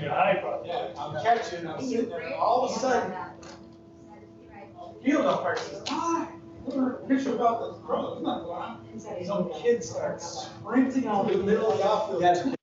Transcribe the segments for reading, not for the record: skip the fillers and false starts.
get high from. Yeah, I'm catching, I'm sitting there, and all of a sudden, field umpire says, "Hi, we're a picture about the throw." I'm not going on. Some kid starts sprinting out the middle of the outfield.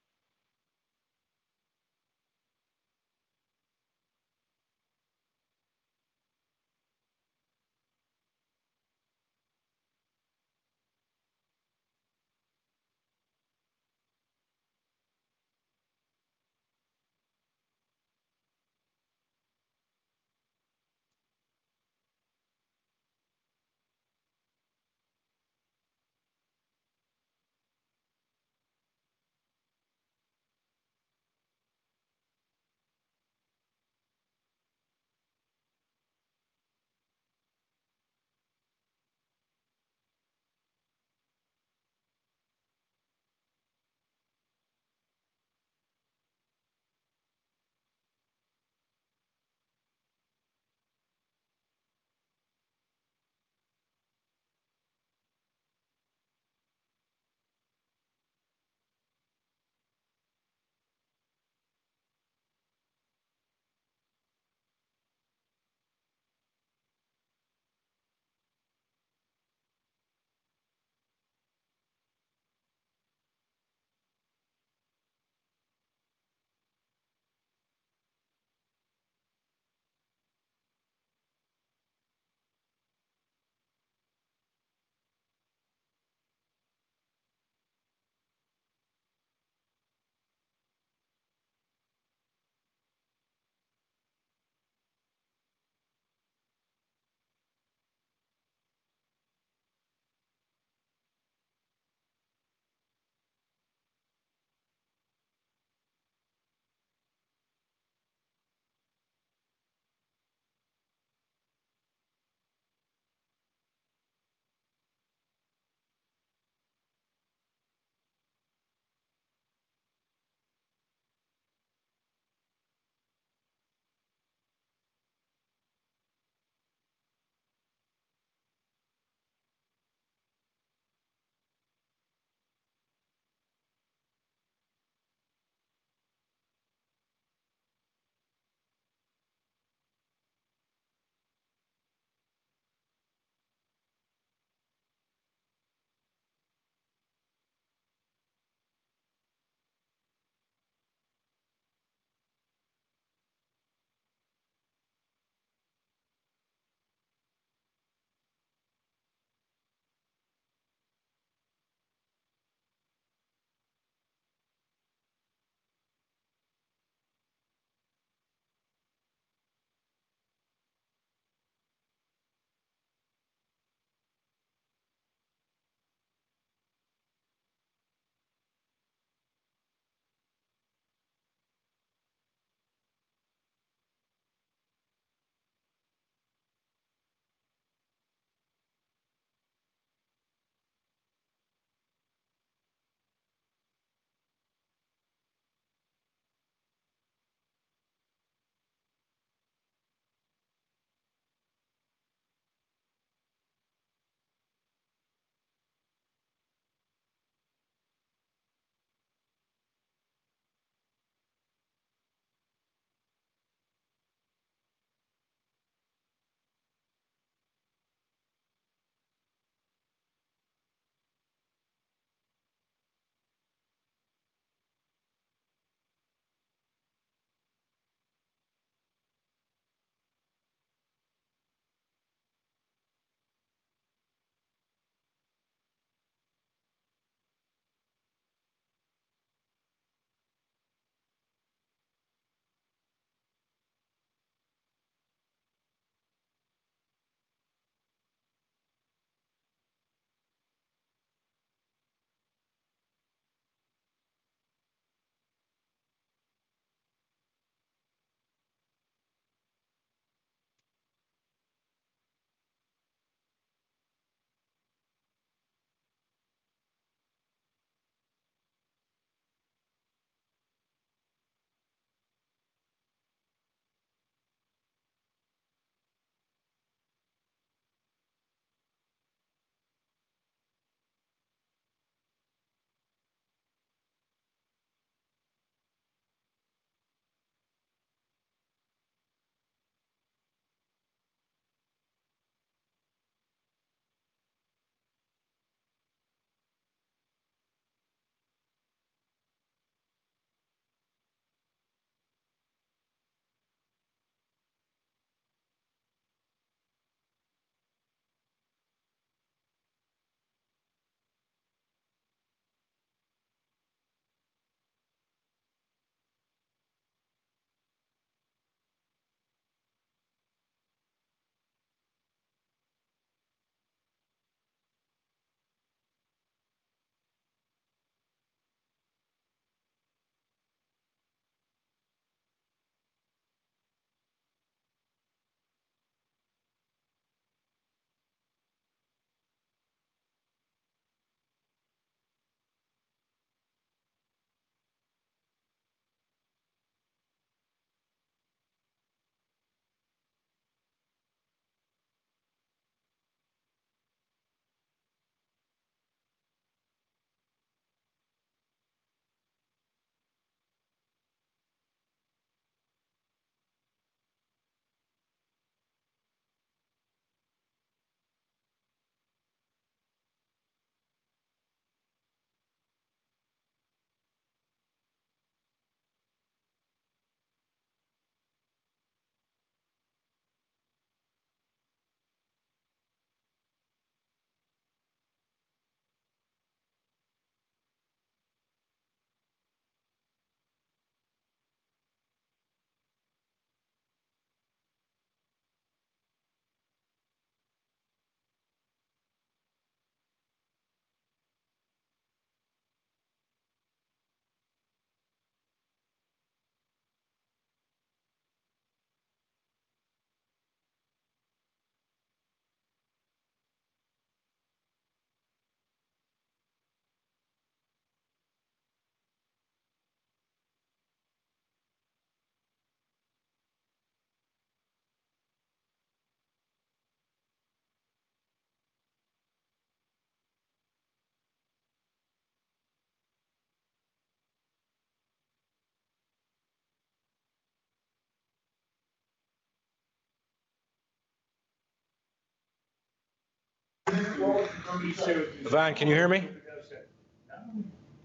Yvonne, can you hear me?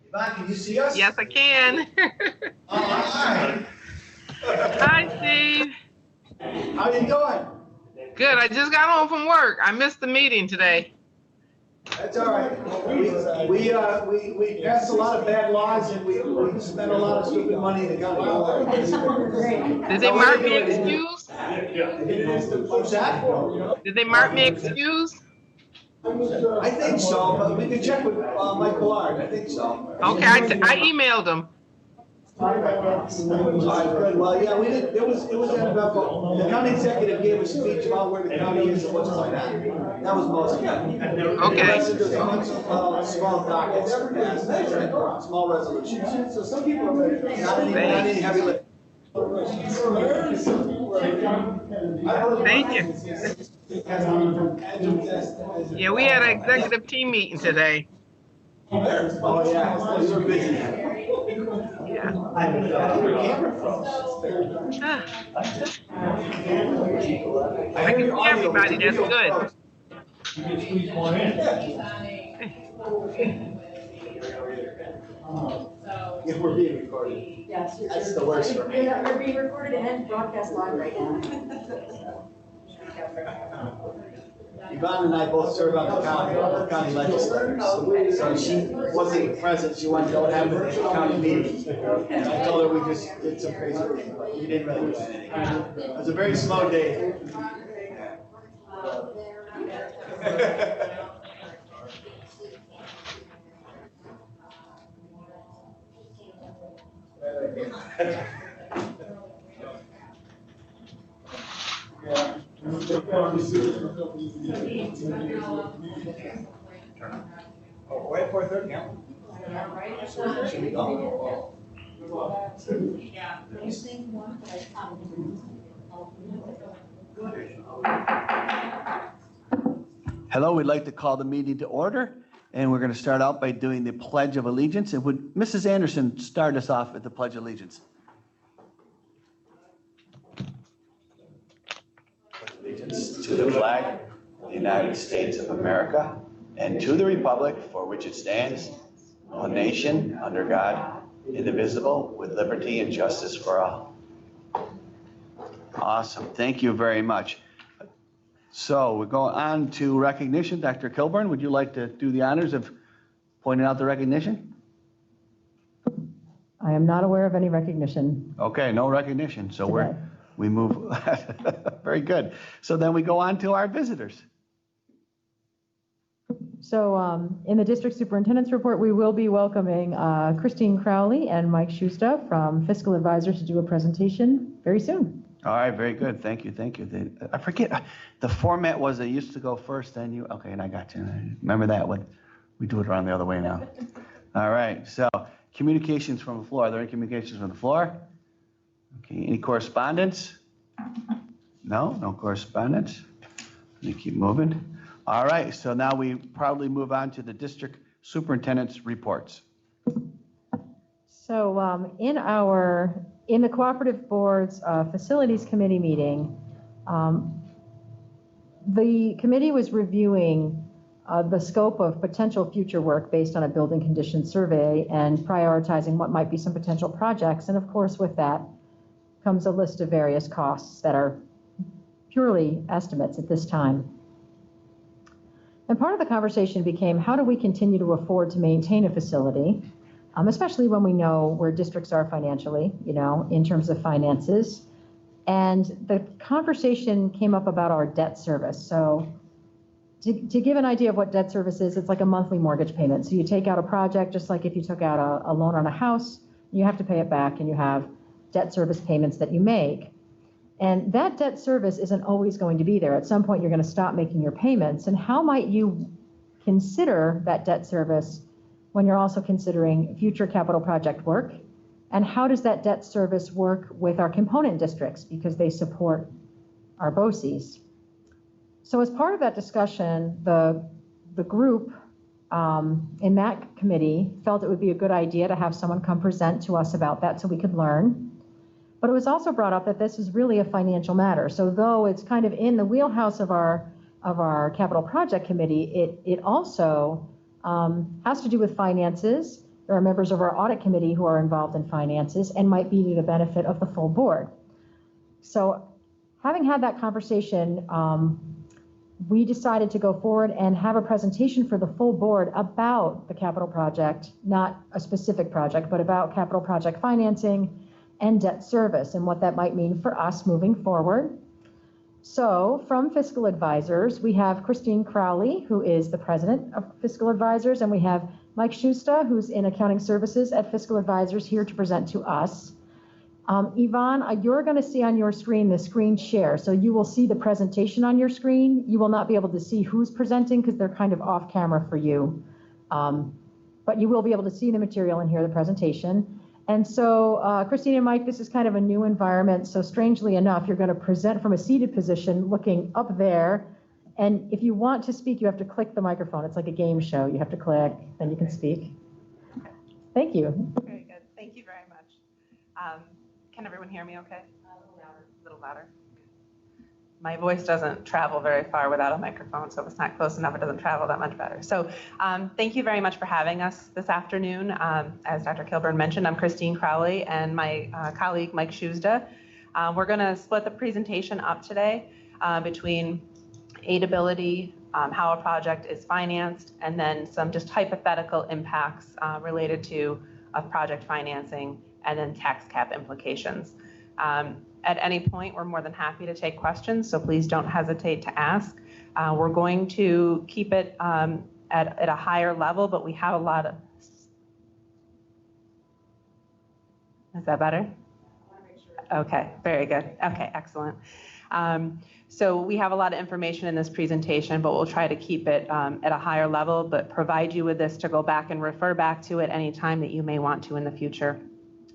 Yvonne, can you see us? Yes, I can. Oh, hi. Hi, Steve. How you doing? Good. I just got home from work. I missed the meeting today. That's all right. We passed a lot of bad laws and we spent a lot of stupid money in the county. Did they mark me excused? What's that? Did they mark me excused? I think so, but we can check with Mike Ballard. I think so. Okay, I emailed him. All right, good. Well, yeah, we did. It was uneventful. The county executive gave a speech about where the county is and what's going on. That was most of it. Okay. There's a bunch of small dockets, small resolutions. So some people not any heavy lift. Thank you. Yeah, we had an executive team meeting today. Oh yeah, we were busy. Yeah. I can see everybody. That's good. Yeah, we're being recorded. Yes. That's the worst for me. You're being recorded and broadcast live right now. Yvonne and I both serve on the county legislators. So she wasn't present, she wanted to know what happened at the county meeting. And I told her we just did some crazy things, but we didn't really do anything. It was a very slow day. Oh, we're at 4:30 now? Should we go? Hello, we'd like to call the meeting to order, and we're going to start out by doing the Pledge of Allegiance. And would Mrs. Anderson start us off with the Pledge of Allegiance? Allegiance to the flag of the United States of America and to the republic for which it stands, one nation, under God, indivisible, with liberty and justice for all. Awesome. Thank you very much. So we're going on to recognition. Dr. Kilburn, would you like to do the honors of pointing out the recognition? I am not aware of any recognition. Okay, no recognition. So today. we move. Very good. So then we go on to our visitors. So in the district superintendent's report, we will be welcoming Christine Crowley and Mike Schuster from Fiscal Advisors to do a presentation very soon. All right, very good. Thank you. Thank you. I forget, the format was they used to go first, then you, okay, and I got you. Remember that one? We do it around the other way now. All right, so communications from the floor. Are there any communications from the floor? Okay, any correspondence? No correspondence. Let me keep moving. All right, so now we probably move on to the district superintendent's reports. So in the cooperative board's facilities committee meeting, the committee was reviewing the scope of potential future work based on a building condition survey and prioritizing what might be some potential projects. And of course, with that comes a list of various costs that are purely estimates at this time. And part of the conversation became, how do we continue to afford to maintain a facility, especially when we know where districts are financially, in terms of finances. And the conversation came up about our debt service. So to give an idea of what debt service is, it's like a monthly mortgage payment. So you take out a project, just like if you took out a loan on a house, you have to pay it back, and you have debt service payments that you make. And that debt service isn't always going to be there. At some point, you're going to stop making your payments. And how might you consider that debt service when you're also considering future capital project work? And how does that debt service work with our component districts, because they support our BOCES? So as part of that discussion, the group in that committee felt it would be a good idea to have someone come present to us about that so we could learn. But it was also brought up that this is really a financial matter. So though it's kind of in the wheelhouse of our of our capital project committee, it also has to do with finances. There are members of our audit committee who are involved in finances and might be to the benefit of the full board. So having had that conversation, we decided to go forward and have a presentation for the full board about the capital project, not a specific project, but about capital project financing and debt service and what that might mean for us moving forward. So from Fiscal Advisors, we have Christine Crowley, who is the president of Fiscal Advisors, and we have Mike Schuster, who's in accounting services at Fiscal Advisors, here to present to us. Yvonne, you're going to see on your screen the screen share. So you will see the presentation on your screen. You will not be able to see who's presenting because they're kind of off camera for you. But you will be able to see the material and hear the presentation. And so Christine and Mike, this is kind of a new environment. So strangely enough, you're going to present from a seated position looking up there. And if you want to speak, you have to click the microphone. It's like a game show. You have to click, then you can speak. Thank you. Very good. Thank you very much. Can everyone hear me okay? A little louder. My voice doesn't travel very far without a microphone, so if it's not close enough, it doesn't travel that much better. So thank you very much for having us this afternoon. As Dr. Kilburn mentioned, I'm Christine Crowley and my colleague Mike Schuster. We're going to split the presentation up today between aidability, how a project is financed, and then some just hypothetical impacts related to project financing and then tax cap implications. At any point, we're more than happy to take questions, so please don't hesitate to ask. We're going to keep it at a higher level, but we have a lot of... Is that better? Okay, very good. Okay, excellent. So we have a lot of information in this presentation, but we'll try to keep it at a higher level, but provide you with this to go back and refer back to it any time that you may want to in the future.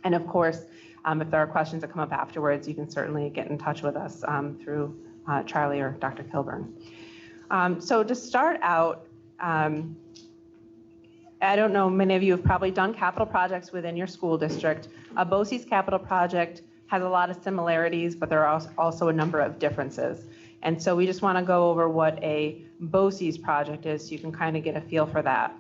And of course, if there are questions that come up afterwards, you can certainly get in touch with us through Charlie or Dr. Kilburn. So to start out, I don't know, many of you have probably done capital projects within your school district. A BOCES capital project has a lot of similarities, but there are also a number of differences. And so we just want to go over what a BOCES project is so you can kind of get a feel for that.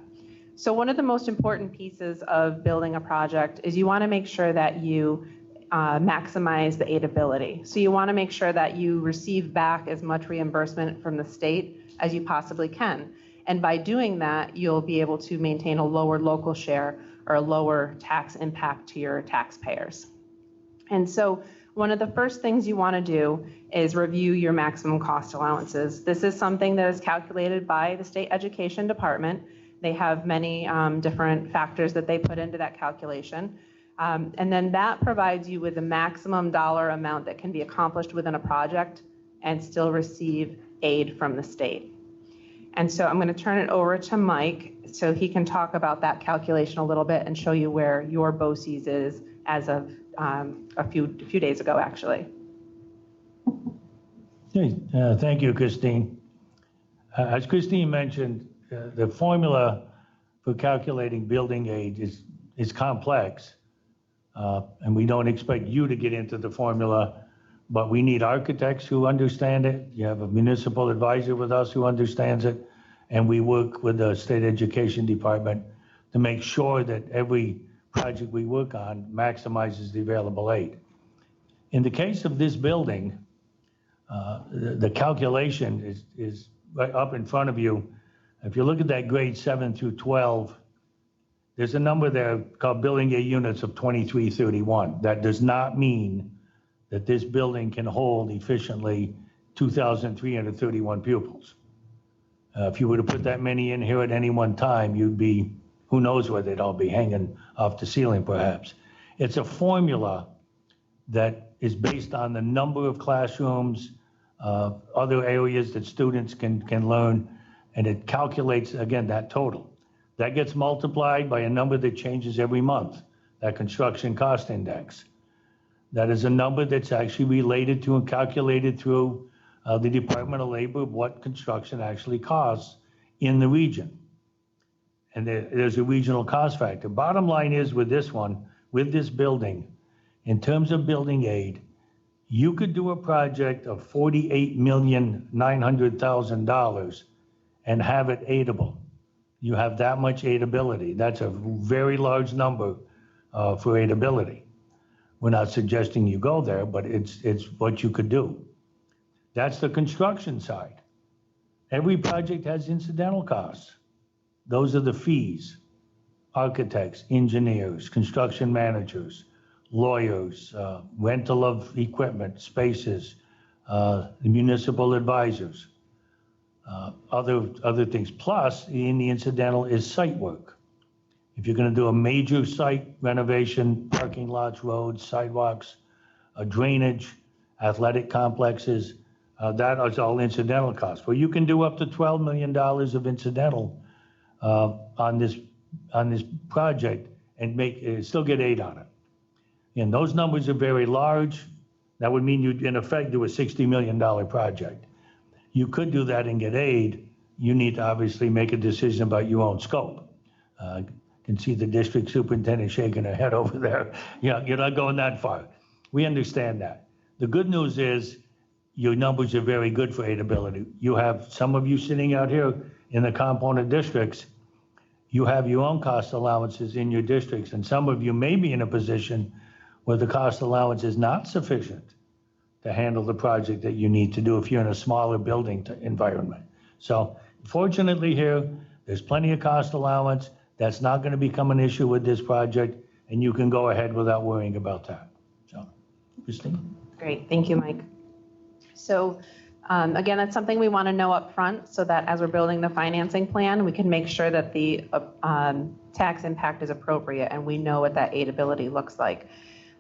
So one of the most important pieces of building a project is you want to make sure that you maximize the aidability. So you want to make sure that you receive back as much reimbursement from the state as you possibly can. And by doing that, you'll be able to maintain a lower local share or a lower tax impact to your taxpayers. And so one of the first things you want to do is review your maximum cost allowances. This is something that is calculated by the State Education Department. They have many different factors that they put into that calculation. And then that provides you with the maximum dollar amount that can be accomplished within a project and still receive aid from the state. And so I'm going to turn it over to Mike so he can talk about that calculation a little bit and show you where your BOCES is as of a few days ago, actually. Thank you, Christine. As Christine mentioned, the formula for calculating building aid is complex, and we don't expect you to get into the formula, but we need architects who understand it. You have a municipal advisor with us who understands it, and we work with the State Education Department to make sure that every project we work on maximizes the available aid. In the case of this building, the calculation is right up in front of you. If you look at that grade 7 through 12, there's a number there called building aid units of 2331. That does not mean that this building can hold efficiently 2,331 pupils. If you were to put that many in here at any one time, you'd be, who knows where they'd all be hanging off the ceiling perhaps. It's a formula that is based on the number of classrooms, other areas that students can learn, and it calculates, again, that total. That gets multiplied by a number that changes every month, that construction cost index. That is a number that's actually related to and calculated through the Department of Labor, what construction actually costs in the region. And there's a regional cost factor. Bottom line is with this one, with this building, in terms of building aid, You could do a project of $48,900,000 and have it aidable. You have that much aidability. That's a very large number for aidability. We're not suggesting you go there, but it's what you could do. That's the construction side. Every project has incidental costs. Those are the fees. Architects, engineers, construction managers, lawyers, rental of equipment, spaces, the municipal advisors, other things. Plus, in the incidental is site work. If you're going to do a major site renovation, parking lots, roads, sidewalks, drainage, athletic complexes, that is all incidental costs. Well, you can do up to $12 million of incidental on this project and still get aid on it. And those numbers are very large. That would mean you'd in effect do a $60 million project. You could do that and get aid. You need to obviously make a decision about your own scope. Can see the district superintendent shaking her head over there. You're not going that far. We understand that. The good news is your numbers are very good for aidability. You have some of you sitting out here in the component districts. You have your own cost allowances in your districts, and some of you may be in a position where the cost allowance is not sufficient to handle the project that you need to do if you're in a smaller building environment. So fortunately here, there's plenty of cost allowance. That's not going to become an issue with this project, and you can go ahead without worrying about that. So, Christine? Great, thank you, Mike. So again, that's something we want to know up front so that as we're building the financing plan, we can make sure that the tax impact is appropriate and we know what that aidability looks like.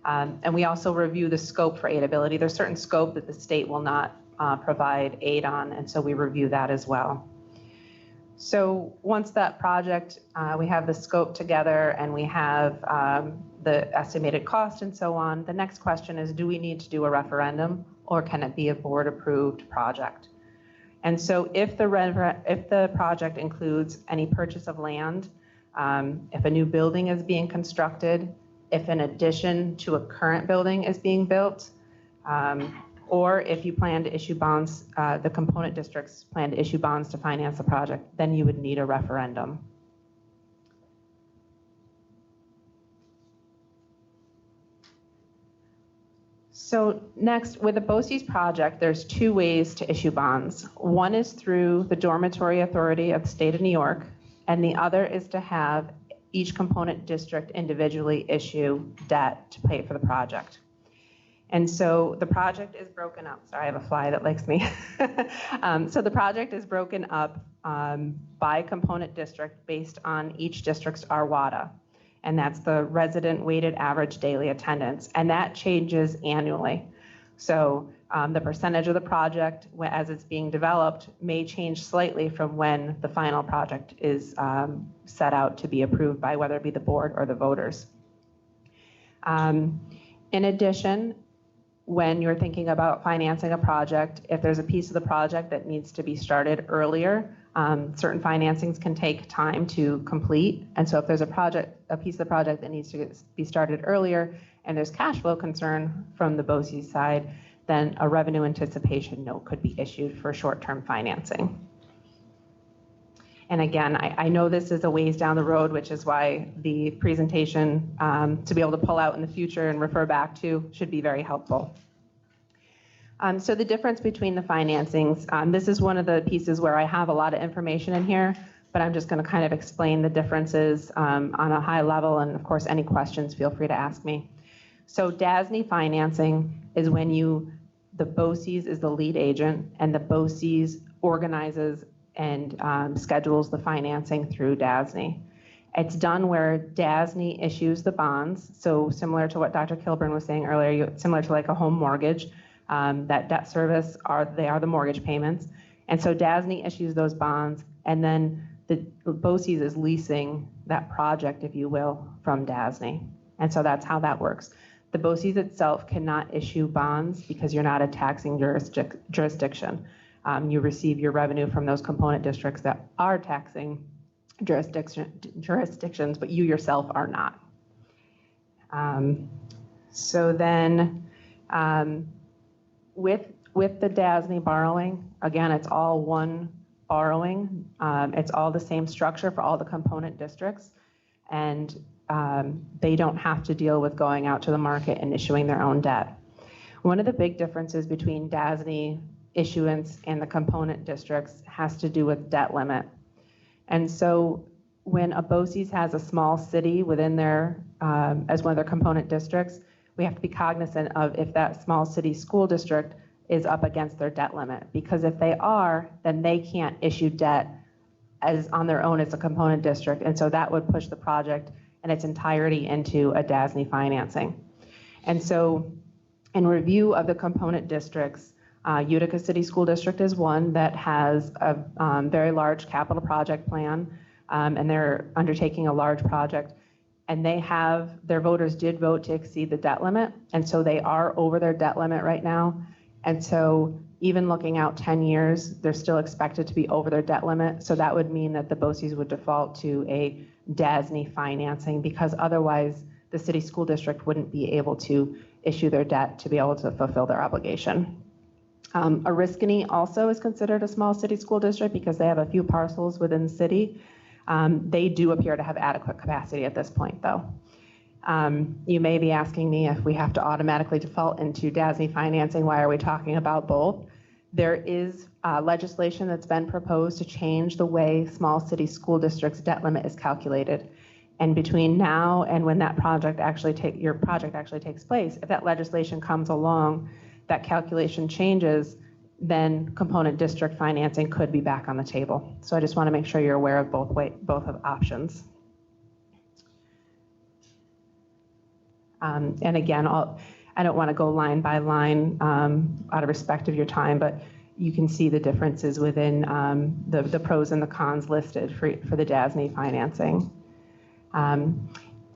And we also review the scope for aidability. There's certain scope that the state will not provide aid on, and so we review that as well. So once that project, we have the scope together and we have the estimated cost and so on, the next question is, do we need to do a referendum or can it be a board-approved project? And so if the project includes any purchase of land, if a new building is being constructed, if an addition to a current building is being built, or if you plan to issue bonds, the component districts plan to issue bonds to finance the project, then you would need a referendum. So next, with the BOCES project, there's two ways to issue bonds. One is through the Dormitory Authority of the State of New York, and the other is to have each component district individually issue debt to pay for the project. And so the project is broken up. Sorry, I have a fly that likes me. So the project is broken up by component district based on each district's RWADA. And that's the resident weighted average daily attendance. And that changes annually. So the percentage of the project as it's being developed may change slightly from when the final project is set out to be approved by whether it be the board or the voters. In addition, when you're thinking about financing a project, if there's a piece of the project that needs to be started earlier, certain financings can take time to complete. And so if there's a piece of the project that needs to be started earlier and there's cash flow concern from the BOCES side, then a revenue anticipation note could be issued for short-term financing. And again, I know this is a ways down the road, which is why the presentation to be able to pull out in the future and refer back to should be very helpful. So the difference between the financings, this is one of the pieces where I have a lot of information in here, but I'm just going to kind of explain the differences on a high level. And of course, any questions, feel free to ask me. So DASNY financing is when the BOCES is the lead agent and the BOCES organizes and schedules the financing through DASNY. It's done where DASNY issues the bonds. So similar to what Dr. Kilburn was saying earlier, similar to like a home mortgage, that debt service they are the mortgage payments. And so DASNY issues those bonds, and then the BOCES is leasing that project, if you will, from DASNY. And so that's how that works. The BOCES itself cannot issue bonds because you're not a taxing jurisdiction. You receive your revenue from those component districts that are taxing jurisdictions, but you yourself are not. So then with the DASNY borrowing, again, it's all one borrowing. It's all the same structure for all the component districts. And they don't have to deal with going out to the market and issuing their own debt. One of the big differences between DASNY issuance and the component districts has to do with debt limit. And so when a BOCES has a small city within their, as one of their component districts, we have to be cognizant of if that small city school district is up against their debt limit. Because if they are, then they can't issue debt as on their own as a component district. And so that would push the project in its entirety into a DASNY financing. And so in review of the component districts, Utica City School District is one that has a very large capital project plan, and they're undertaking a large project. And they have, their voters did vote to exceed the debt limit, and so they are over their debt limit right now. And so even looking out 10 years, they're still expected to be over their debt limit. So that would mean that the BOCES would default to a DASNY financing, because otherwise the city school district wouldn't be able to issue their debt to be able to fulfill their obligation. Oriskany also is considered a small city school district because they have a few parcels within the city. They do appear to have adequate capacity at this point, though. You may be asking me if we have to automatically default into DASNY financing. Why are we talking about both? There is legislation that's been proposed to change the way small city school districts' debt limit is calculated. And between now and when that project your project actually takes place, if that legislation comes along, that calculation changes, then component district financing could be back on the table. So I just want to make sure you're aware of both of options. And again, I don't want to go line by line out of respect of your time, but you can see the differences within the pros and the cons listed for the DASNY financing. And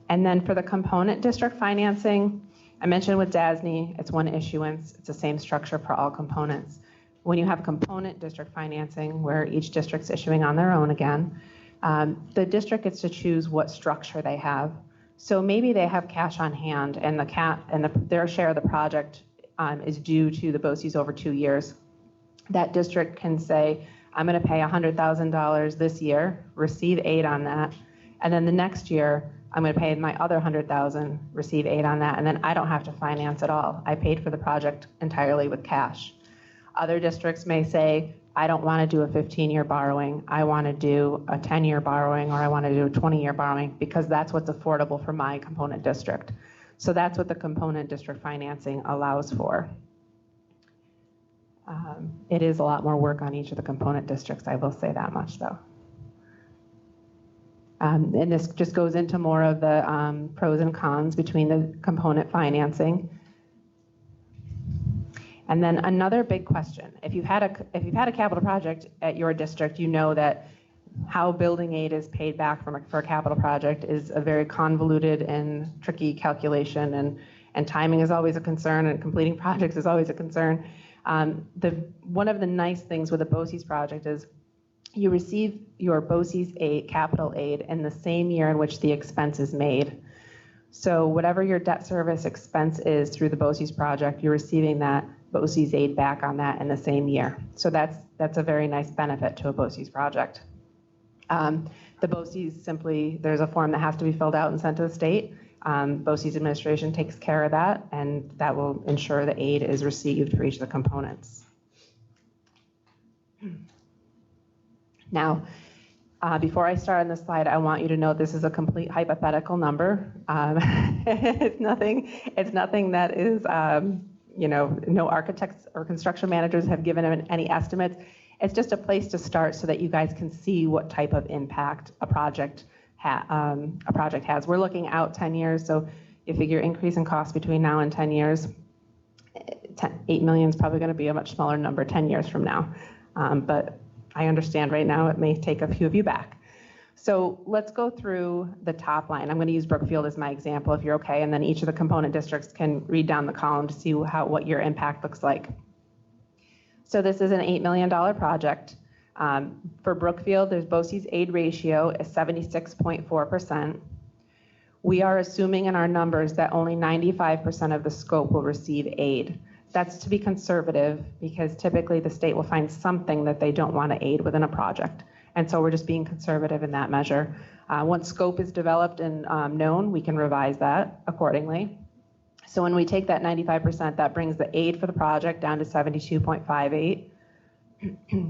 then for the component district financing, I mentioned with DASNY, it's one issuance. It's the same structure for all components. When you have component district financing, where each district's issuing on their own again, the district gets to choose what structure they have. So maybe they have cash on hand, and their share of the project is due to the BOCES over 2 years. That district can say, I'm going to pay $100,000 this year, receive aid on that, and then the next year, I'm going to pay my other $100,000, receive aid on that, and then I don't have to finance at all. I paid for the project entirely with cash. Other districts may say, I don't want to do a 15-year borrowing. I want to do a 10-year borrowing, or I want to do a 20-year borrowing, because that's what's affordable for my component district. So that's what the component district financing allows for. It is a lot more work on each of the component districts, I will say that much, though. And this just goes into more of the pros and cons between the component financing. And then another big question: if you've had a capital project at your district, you know that how building aid is paid back for a capital project is a very convoluted and tricky calculation, and timing is always a concern, and completing projects is always a concern. One of the nice things with a BOCES project is you receive your BOCES aid, capital aid, in the same year in which the expense is made. So whatever your debt service expense is through the BOCES project, you're receiving that BOCES aid back on that in the same year. So that's a very nice benefit to a BOCES project. The BOCES simply, there's a form that has to be filled out and sent to the state. BOCES administration takes care of that, and that will ensure the aid is received for each of the components. Now, before I start on this slide, I want you to know this is a complete hypothetical number. It's nothing that is, no architects or construction managers have given any estimates. It's just a place to start so that you guys can see what type of impact a project has. We're looking out 10 years, so you figure increase in cost between now and 10 years. 8 million is probably going to be a much smaller number 10 years from now. But I understand right now it may take a few of you back. So let's go through the top line. I'm going to use Brookfield as my example, if you're okay, and then each of the component districts can read down the column to see what your impact looks like. So this is an $8 million project. For Brookfield, there's BOCES aid ratio is 76.4%. We are assuming in our numbers that only 95% of the scope will receive aid. That's to be conservative because typically the state will find something that they don't want to aid within a project. And so we're just being conservative in that measure. Once scope is developed and known, we can revise that accordingly. So when we take that 95%, that brings the aid for the project down to 72.58.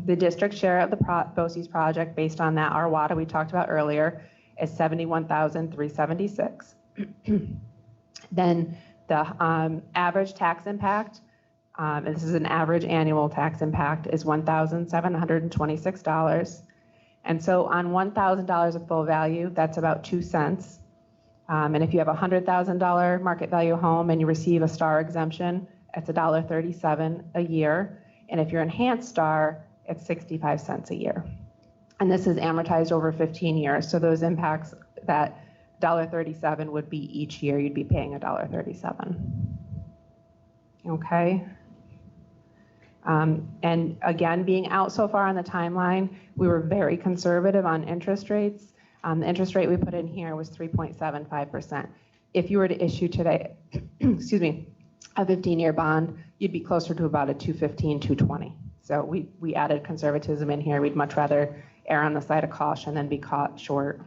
The district share of the BOCES project based on that RWADA we talked about earlier is 71,376. Then the average tax impact, and this is an average annual tax impact, is $1,726. And so on $1,000 of full value, that's about 2 cents. And if you have a $100,000 market value home and you receive a STAR exemption, it's $1.37 a year. And if you're enhanced STAR, it's 65 cents a year. And this is amortized over 15 years. So those impacts, that $1.37 would be each year you'd be paying $1.37. Okay. And again, being out so far on the timeline, we were very conservative on interest rates. The interest rate we put in here was 3.75%. If you were to issue today, excuse me, a 15-year bond, you'd be closer to about a 215, 220. So we added conservatism in here. We'd much rather err on the side of caution than be caught short.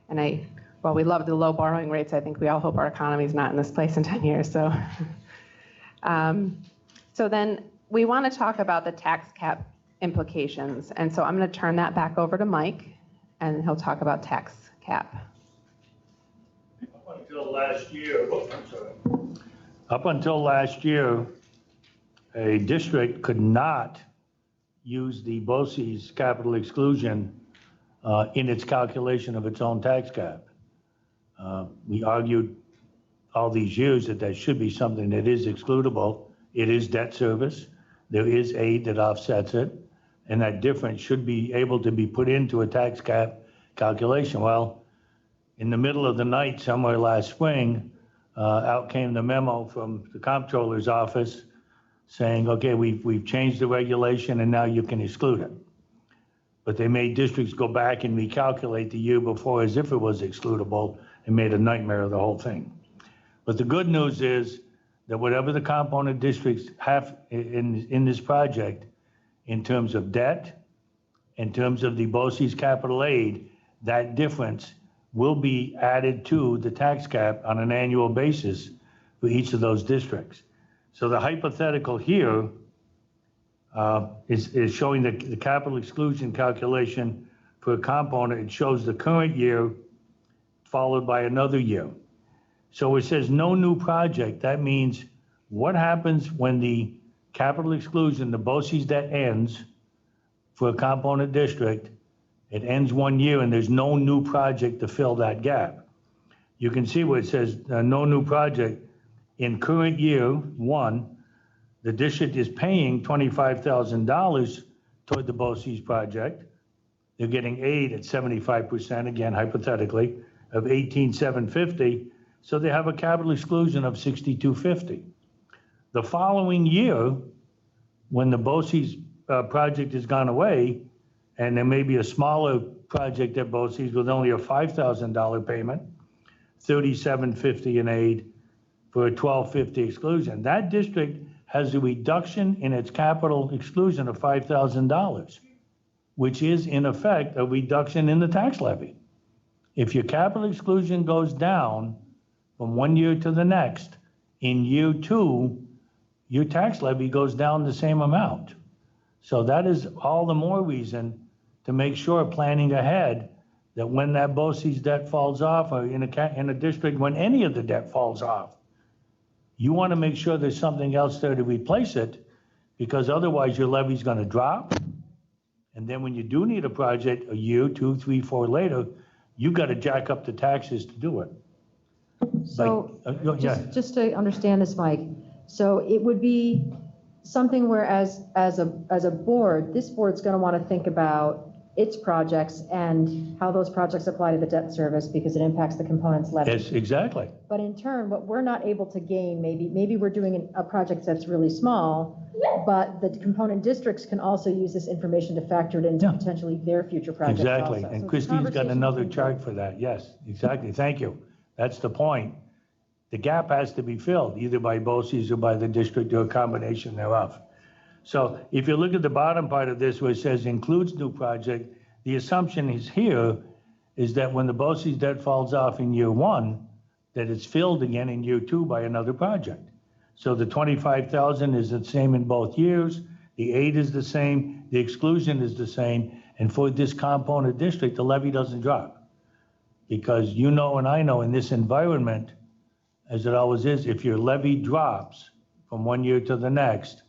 And while we love the low borrowing rates, I think we all hope our economy is not in this place in 10 years. So, so then we want to talk about the tax cap implications. And so I'm going to turn that back over to Mike, and he'll talk about tax cap. Up until last year, up until last year, a district could not use the BOCES capital exclusion in its calculation of its own tax cap. We argued all these years that that should be something that is excludable. It is debt service. There is aid that offsets it, and that difference should be able to be put into a tax cap calculation. Well, in the middle of the night, somewhere last spring, out came the memo from the comptroller's office saying, okay, we've changed the regulation and now you can exclude it. But they made districts go back and recalculate the year before as if it was excludable and made a nightmare of the whole thing. But the good news is that whatever the component districts have in this project, in terms of debt, in terms of the BOCES capital aid, that difference will be added to the tax cap on an annual basis for each of those districts. So the hypothetical here is showing the capital exclusion calculation for a component. It shows the current year followed by another year. So it says no new project. That means what happens when the capital exclusion, the BOCES debt ends for a component district. It ends 1 year and there's no new project to fill that gap. You can see where it says no new project. In current year one, the district is paying $25,000 toward the BOCES project. They're getting aid at 75%, again, hypothetically, of $18,750. So they have a capital exclusion of $6,250. The following year, when the BOCES project has gone away, and there may be a smaller project at BOCES with only a $5,000 payment, $3,750 in aid for a $1,250 exclusion. That district has a reduction in its capital exclusion of $5,000, which is in effect a reduction in the tax levy. If your capital exclusion goes down from 1 year to the next, in year two, your tax levy goes down the same amount. So that is all the more reason to make sure planning ahead that when that BOCES debt falls off, or in a district when any of the debt falls off, you want to make sure there's something else there to replace it, because otherwise your levy's going to drop. And then when you do need a project a year, 2, 3, 4 later, you've got to jack up the taxes to do it. So just to understand this, Mike, so it would be something where as a board, this board's going to want to think about its projects and how those projects apply to the debt service because it impacts the components levy. Yes, exactly. But in turn, what we're not able to gain, maybe we're doing a project that's really small, but the component districts can also use this information to factor it into potentially their future projects Exactly, also. and So Christine's got another conversation- chart for that. Yes, exactly, thank you. That's the point. the gap has to be filled either by BOCES or by the district or a combination thereof. So if you look at the bottom part of this where it says includes new project, the assumption is here is that when the BOCES debt falls off in year one, that it's filled again in year two by another project. So the 25,000 is the same in both years, the aid is the same, the exclusion is the same, and for this component district, the levy doesn't drop. Because you know and I know in this environment, as it always is, if your levy drops from one year to the next,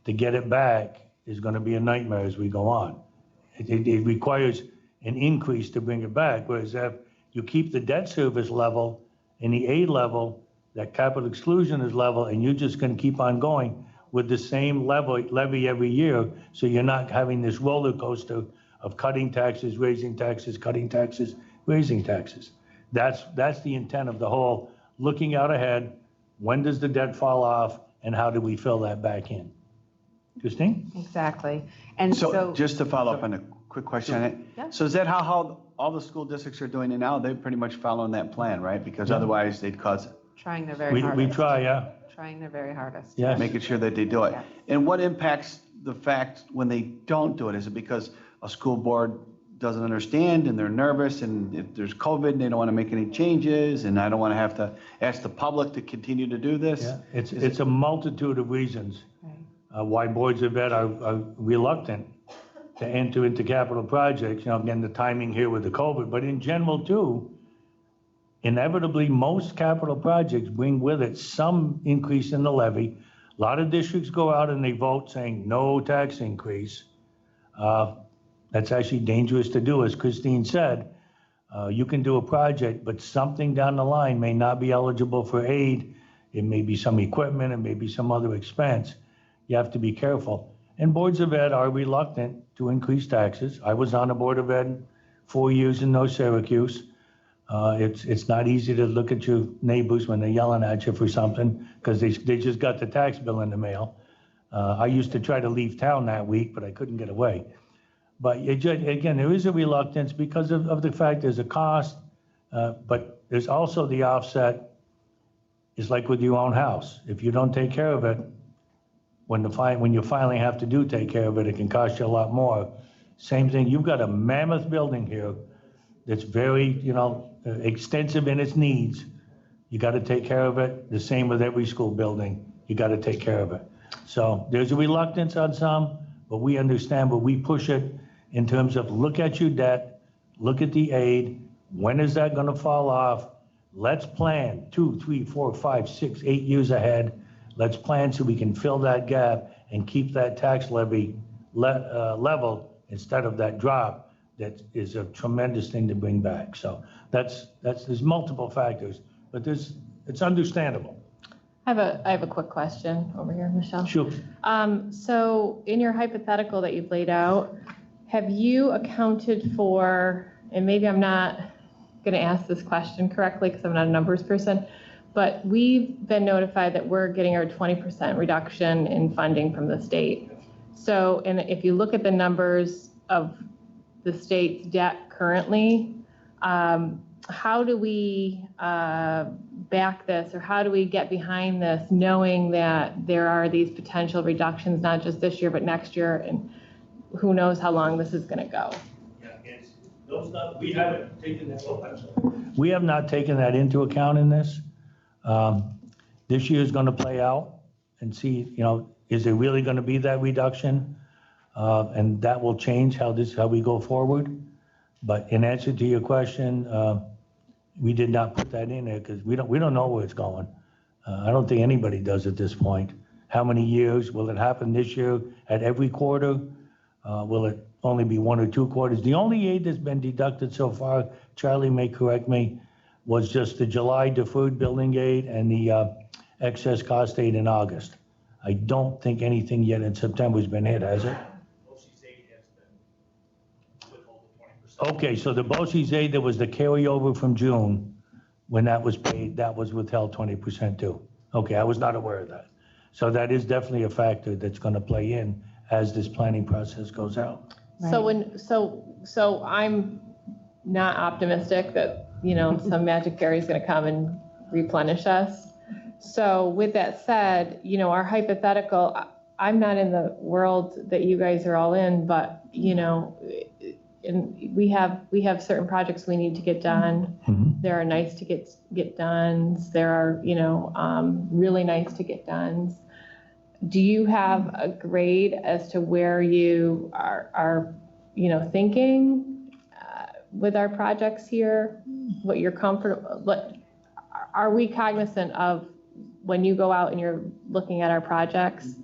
to get it back is going to be a nightmare as we go on. It requires an increase to bring it back, whereas if you keep the debt service level and the aid level, that capital exclusion is level, and you're just going to keep on going with the same levy every year, so you're not having this roller coaster of cutting taxes, raising taxes, cutting taxes, raising taxes. That's the intent of the whole looking out ahead. When does the debt fall off, and how do we fill that back in? Christine? Exactly. And So so, just to follow up on a quick question on it. Yeah. So is that how all the school districts are doing it now? They're pretty much following that plan, right? Because otherwise they'd cause, trying their very We hardest. try, yeah. Trying their very hardest. Yes. making sure that they do it. Yeah. And what impacts the fact when they don't do it? Is it because a school board doesn't understand and they're nervous, and if there's COVID and they don't want to make any changes, and I don't want to have to ask the public to continue to do this? Yeah, it's a multitude of reasons Right. why boards of ed are reluctant to enter into capital projects. You know, again, the timing here with the COVID, but in general too, inevitably, most capital projects bring with it some increase in the levy. A lot of districts go out and they vote saying no tax increase. That's actually dangerous to do, as Christine said. You can do a project, but something down the line may not be eligible for aid. It may be some equipment, it may be some other expense. You have to be careful. And boards of ed are reluctant to increase taxes. I was on a board of ed 4 years in North Syracuse. It's not easy to look at your neighbors when they're yelling at you for something because they just got the tax bill in the mail. I used to try to leave town that week, but I couldn't get away. But again, there is a reluctance because of the fact there's a cost, but there's also the offset. It's like with your own house. If you don't take care of it, when you finally have to take care of it, it can cost you a lot more. Same thing, you've got a mammoth building here that's very, extensive in its needs. You got to take care of it. The same with every school building. You got to take care of it. So there's a reluctance on some, but we understand, but we push it in terms of look at your debt, look at the aid. When is that going to fall off? Let's plan 2, 3, 4, 5, 6, 8 years ahead. Let's plan so we can fill that gap and keep that tax levy level instead of that drop. That is a tremendous thing to bring back. So there's multiple factors, but it's understandable. I have a quick question over here, Michelle. Sure. So in your hypothetical that you've laid out, have you accounted for, and maybe I'm not going to ask this question correctly because I'm not a numbers person, but we've been notified that we're getting our 20% reduction in funding from the state. So, and if you look at the numbers of the state's debt currently, how do we back this, or how do we get behind this, knowing that there are these potential reductions, not just this year, but next year, and who knows how long this is going to go? We haven't taken that. We have not taken that into account in this. This year is going to play out and see, is there really going to be that reduction? And that will change how we go forward. But in answer to your question, we did not put that in there because we don't know where it's going. I don't think anybody does at this point. How many years? Will it happen this year at every quarter? Will it only be 1 or 2 quarters? The only aid that's been deducted so far, Charlie may correct me, was just the July deferred building aid and the excess cost aid in August. I don't think anything yet in September has been hit, has it? Okay, so the BOCES aid, that was the carryover from June, when that was paid, that was withheld 20% too. Okay, I was not aware of that. So that is definitely a factor that's going to play in as this planning process goes out. So I'm not optimistic that, some magic fairy is going to come and replenish us. So with that said, you know, our hypothetical, I'm not in the world that you guys are all in, but, you know, and we have certain projects we need to get done. Mhm. There are nice to get done. There are, you know, really nice to get done. Do you have a grade as to where you are you know, thinking with our projects here? What you're comfortable, what, are we cognizant of when you go out and you're looking at our projects,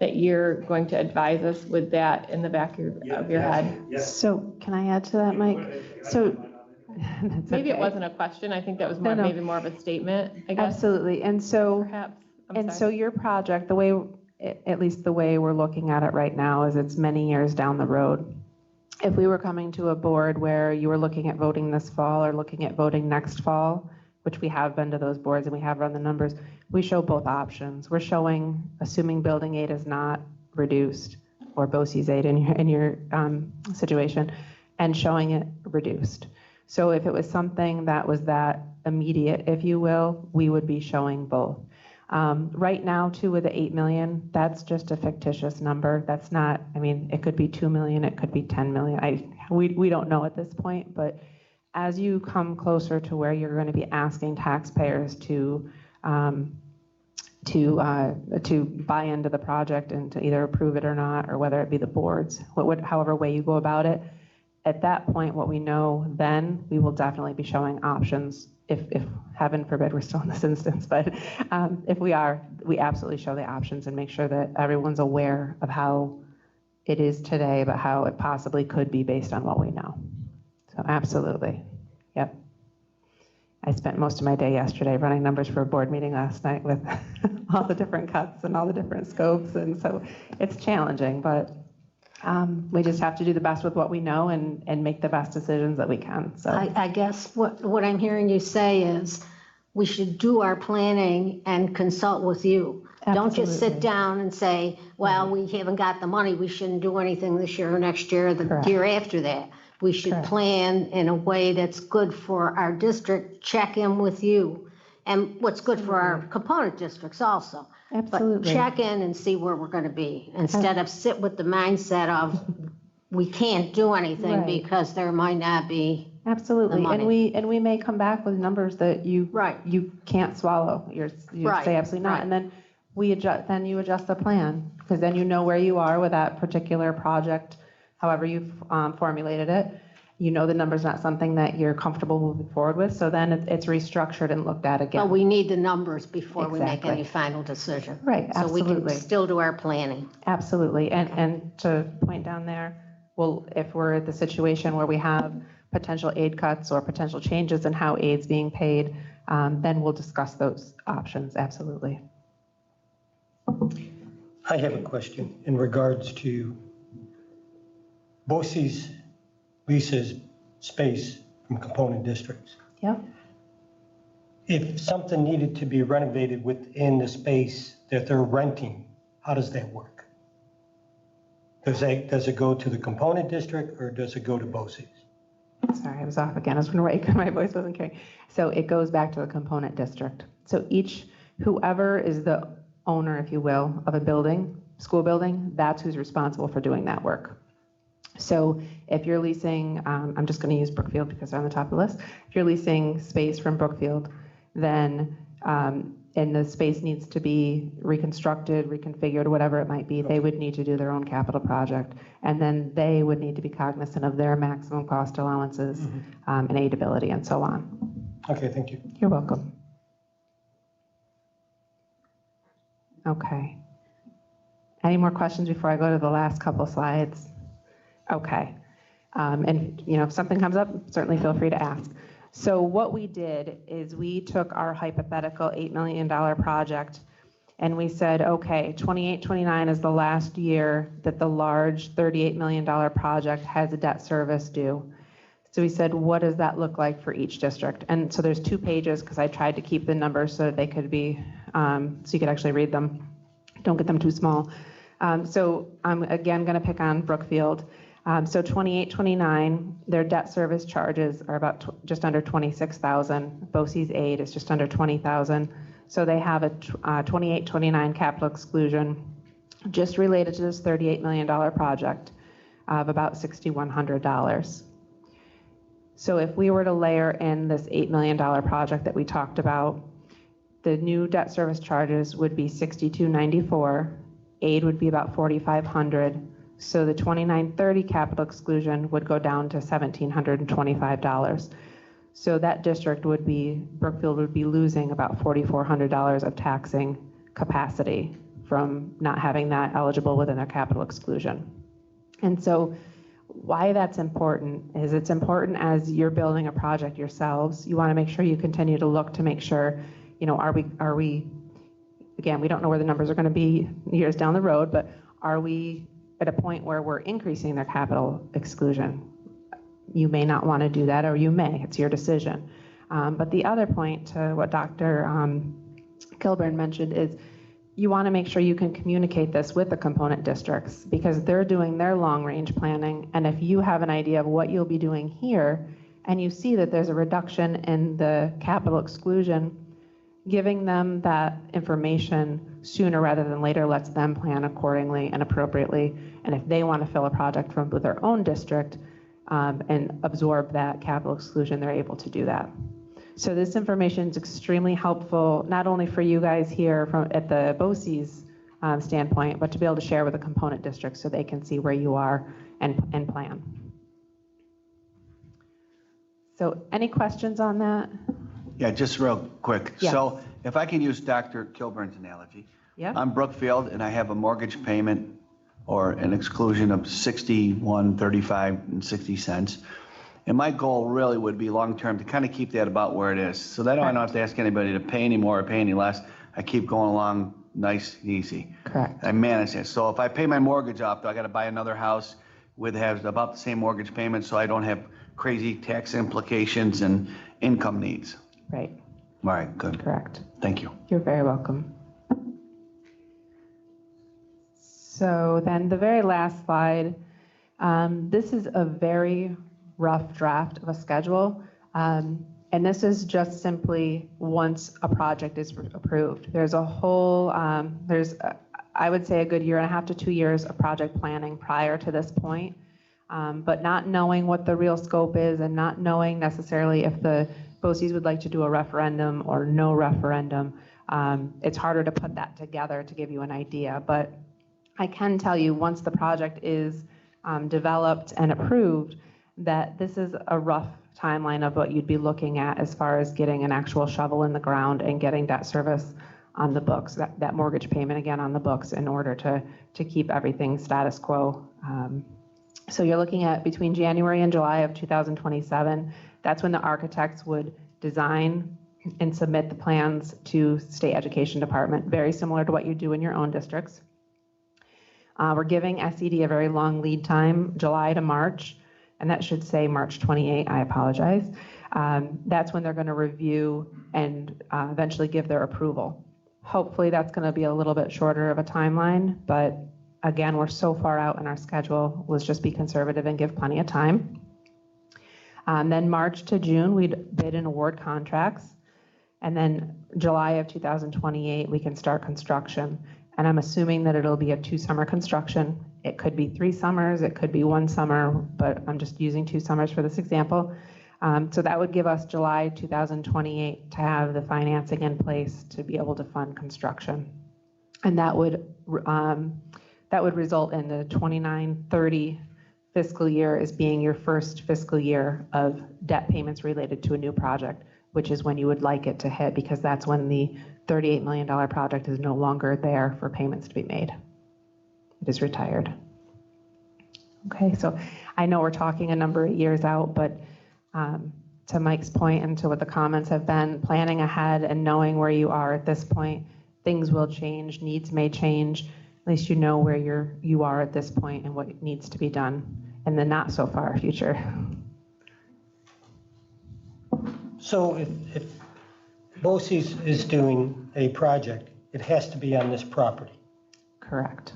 that you're going to advise us with that in the back of your head? So can I add to that, Mike? So that's Maybe it okay. wasn't a question. I think that was more, No. maybe more of a statement, I guess, Absolutely. And so, perhaps. I'm and so sorry. your project, the way, at least the way we're looking at it right now, is it's many years down the road. If we were coming to a board where you were looking at voting this fall or looking at voting next fall, which we have been to those boards and we have run the numbers, we show both options. We're showing, assuming building aid is not reduced, or BOCES aid in your situation, and showing it reduced. So if it was something that was that immediate, if you will, we would be showing both. Right now, too, with the 8 million, that's just a fictitious number. That's not, I mean, it could be 2 million, it could be 10 million. We don't know at this point, but as you come closer to where you're going to be asking taxpayers to buy into the project and to either approve it or not, or whether it be the boards, however way you go about it, at that point, what we know then, we will definitely be showing options. If heaven forbid we're still in this instance, but if we are, we absolutely show the options and make sure that everyone's aware of how it is today, but how it possibly could be based on what we know. So absolutely, yep. I spent most of my day yesterday running numbers for a board meeting last night with all the different cuts and all the different scopes, and so it's challenging, but we just have to do the best with what we know and make the best decisions that we can, so. I guess what I'm hearing you say is we should do our planning and consult with you. Don't just sit Absolutely. down and say, well, we haven't got the money, we shouldn't do anything this year or next year or the Correct. year after that. We should Correct. plan in a way that's good for our district, check in with you, and what's good for our component districts also. Absolutely. But check in and see where we're going to be, instead of sit with the mindset of we can't do anything Right. because there might not be. Absolutely, the and money. we may come back with numbers that you Right. you can't swallow. You Right, say absolutely not, right. and then we adjust. Then you adjust the plan, because then you know where you are with that particular project, however you've formulated it. You know the number's not something that you're comfortable moving forward with, so then it's restructured and looked at again. But we need the numbers before we make Exactly. any final decision. Right, So we absolutely. can still do our planning. Absolutely, and to point down there, well, if we're at the situation where we have potential aid cuts or potential changes in how aid's being paid, then we'll discuss those options, absolutely. I have a question in regards to BOCES leases space from component districts. Yep. If something needed to be renovated within the space that they're renting, how does that work? Does it go to the component district or does it go to BOCES? Sorry, I was off again. I was going to write because my voice wasn't carrying. So it goes back to the component district. So whoever is the owner, if you will, of a building, school building, that's who's responsible for doing that work. So if you're leasing, I'm just going to use Brookfield because they're on the top of the list. If you're leasing space from Brookfield, then, and the space needs to be reconstructed, reconfigured, whatever it might be, they would need to do their own capital project. And then they would need to be cognizant of their maximum cost allowances and aidability and so on. Okay, thank you. You're welcome. Okay. Any more questions before I go to the last couple slides? Okay. And if something comes up, certainly feel free to ask. So what we did is we took our hypothetical $8 million project and we said, okay, 28, 29 is the last year that the large $38 million project has a debt service due. So we said, what does that look like for each district? And so there's 2 pages because I tried to keep the numbers so that they could be, so you could actually read them. Don't get them too small. So I'm again going to pick on Brookfield. So 28, 29, their debt service charges are about just under 26,000. BOCES aid is just under 20,000. So they have a 28, 29 capital exclusion just related to this $38 million project of about $6,100. So if we were to layer in this $8 million project that we talked about, the new debt service charges would be $6,294. Aid would be about $4,500. So the 2930 capital exclusion would go down to $1,725. So that district would be, Brookfield would be losing about $4,400 of taxing capacity from not having that eligible within their capital exclusion. And so why that's important is it's important as you're building a project yourselves. You want to make sure you continue to look to make sure, you know, are we, again, we don't know where the numbers are going to be years down the road, but are we at a point where we're increasing their capital exclusion? You may not want to do that, or you may, it's your decision. But the other point to what Dr. Kilburn mentioned is you want to make sure you can communicate this with the component districts because they're doing their long-range planning. And if you have an idea of what you'll be doing here, and you see that there's a reduction in the capital exclusion, giving them that information sooner rather than later lets them plan accordingly and appropriately. And if they want to fill a project from their own district and absorb that capital exclusion, they're able to do that. So this information is extremely helpful, not only for you guys here at the BOCES standpoint, but to be able to share with the component districts so they can see where you are and plan. So any questions on that? Yeah, just real quick. Yes. So if I can use Dr. Kilburn's analogy, Yep. I'm Brookfield and I have a mortgage payment or an exclusion of $61.35. And my goal really would be long-term to kind of keep that about where it is. So that I don't have to ask anybody to pay any more or pay any less. I keep going along nice and easy. Correct. I manage it. So if I pay my mortgage off, though, I got to buy another house with has about the same mortgage payment so I don't have crazy tax implications and income needs. Right. All right, good. Correct. Thank you. You're very welcome. So then the very last slide, this is a very rough draft of a schedule. And this is just simply once a project is approved. There's a whole, I would say a good 1.5 to 2 years of project planning prior to this point. But not knowing what the real scope is and not knowing necessarily if the BOCES would like to do a referendum or no referendum, it's harder to put that together to give you an idea. But I can tell you once the project is developed and approved, that this is a rough timeline of what you'd be looking at as far as getting an actual shovel in the ground and getting debt service on the books, that mortgage payment again on the books in order to keep everything status quo. So you're looking at between January and July of 2027. That's when the architects would design and submit the plans to State Education Department, very similar to what you do in your own districts. We're giving SED a very long lead time, July to March, and that should say March 28, I apologize. That's when they're going to review and eventually give their approval. Hopefully that's going to be a little bit shorter of a timeline, but again, we're so far out in our schedule. Let's just be conservative and give plenty of time. Then March to June, we'd bid and award contracts. And then July of 2028, we can start construction. And I'm assuming that it'll be a 2-summer construction. It could be 3 summers, it could be 1 summer, but I'm just using 2 summers for this example. So that would give us July 2028 to have the financing in place to be able to fund construction. And that would result in the 29-30 fiscal year as being your first fiscal year of debt payments related to a new project, which is when you would like it to hit, because that's when the $38 million project is no longer there for payments to be made. It is retired. Okay, so I know we're talking a number of years out, but to Mike's point and to what the comments have been, planning ahead and knowing where you are at this point, things will change, needs may change. At least you know where you are at this point and what needs to be done in the not so far future. So if BOCES is doing a project, it has to be on this property. Correct.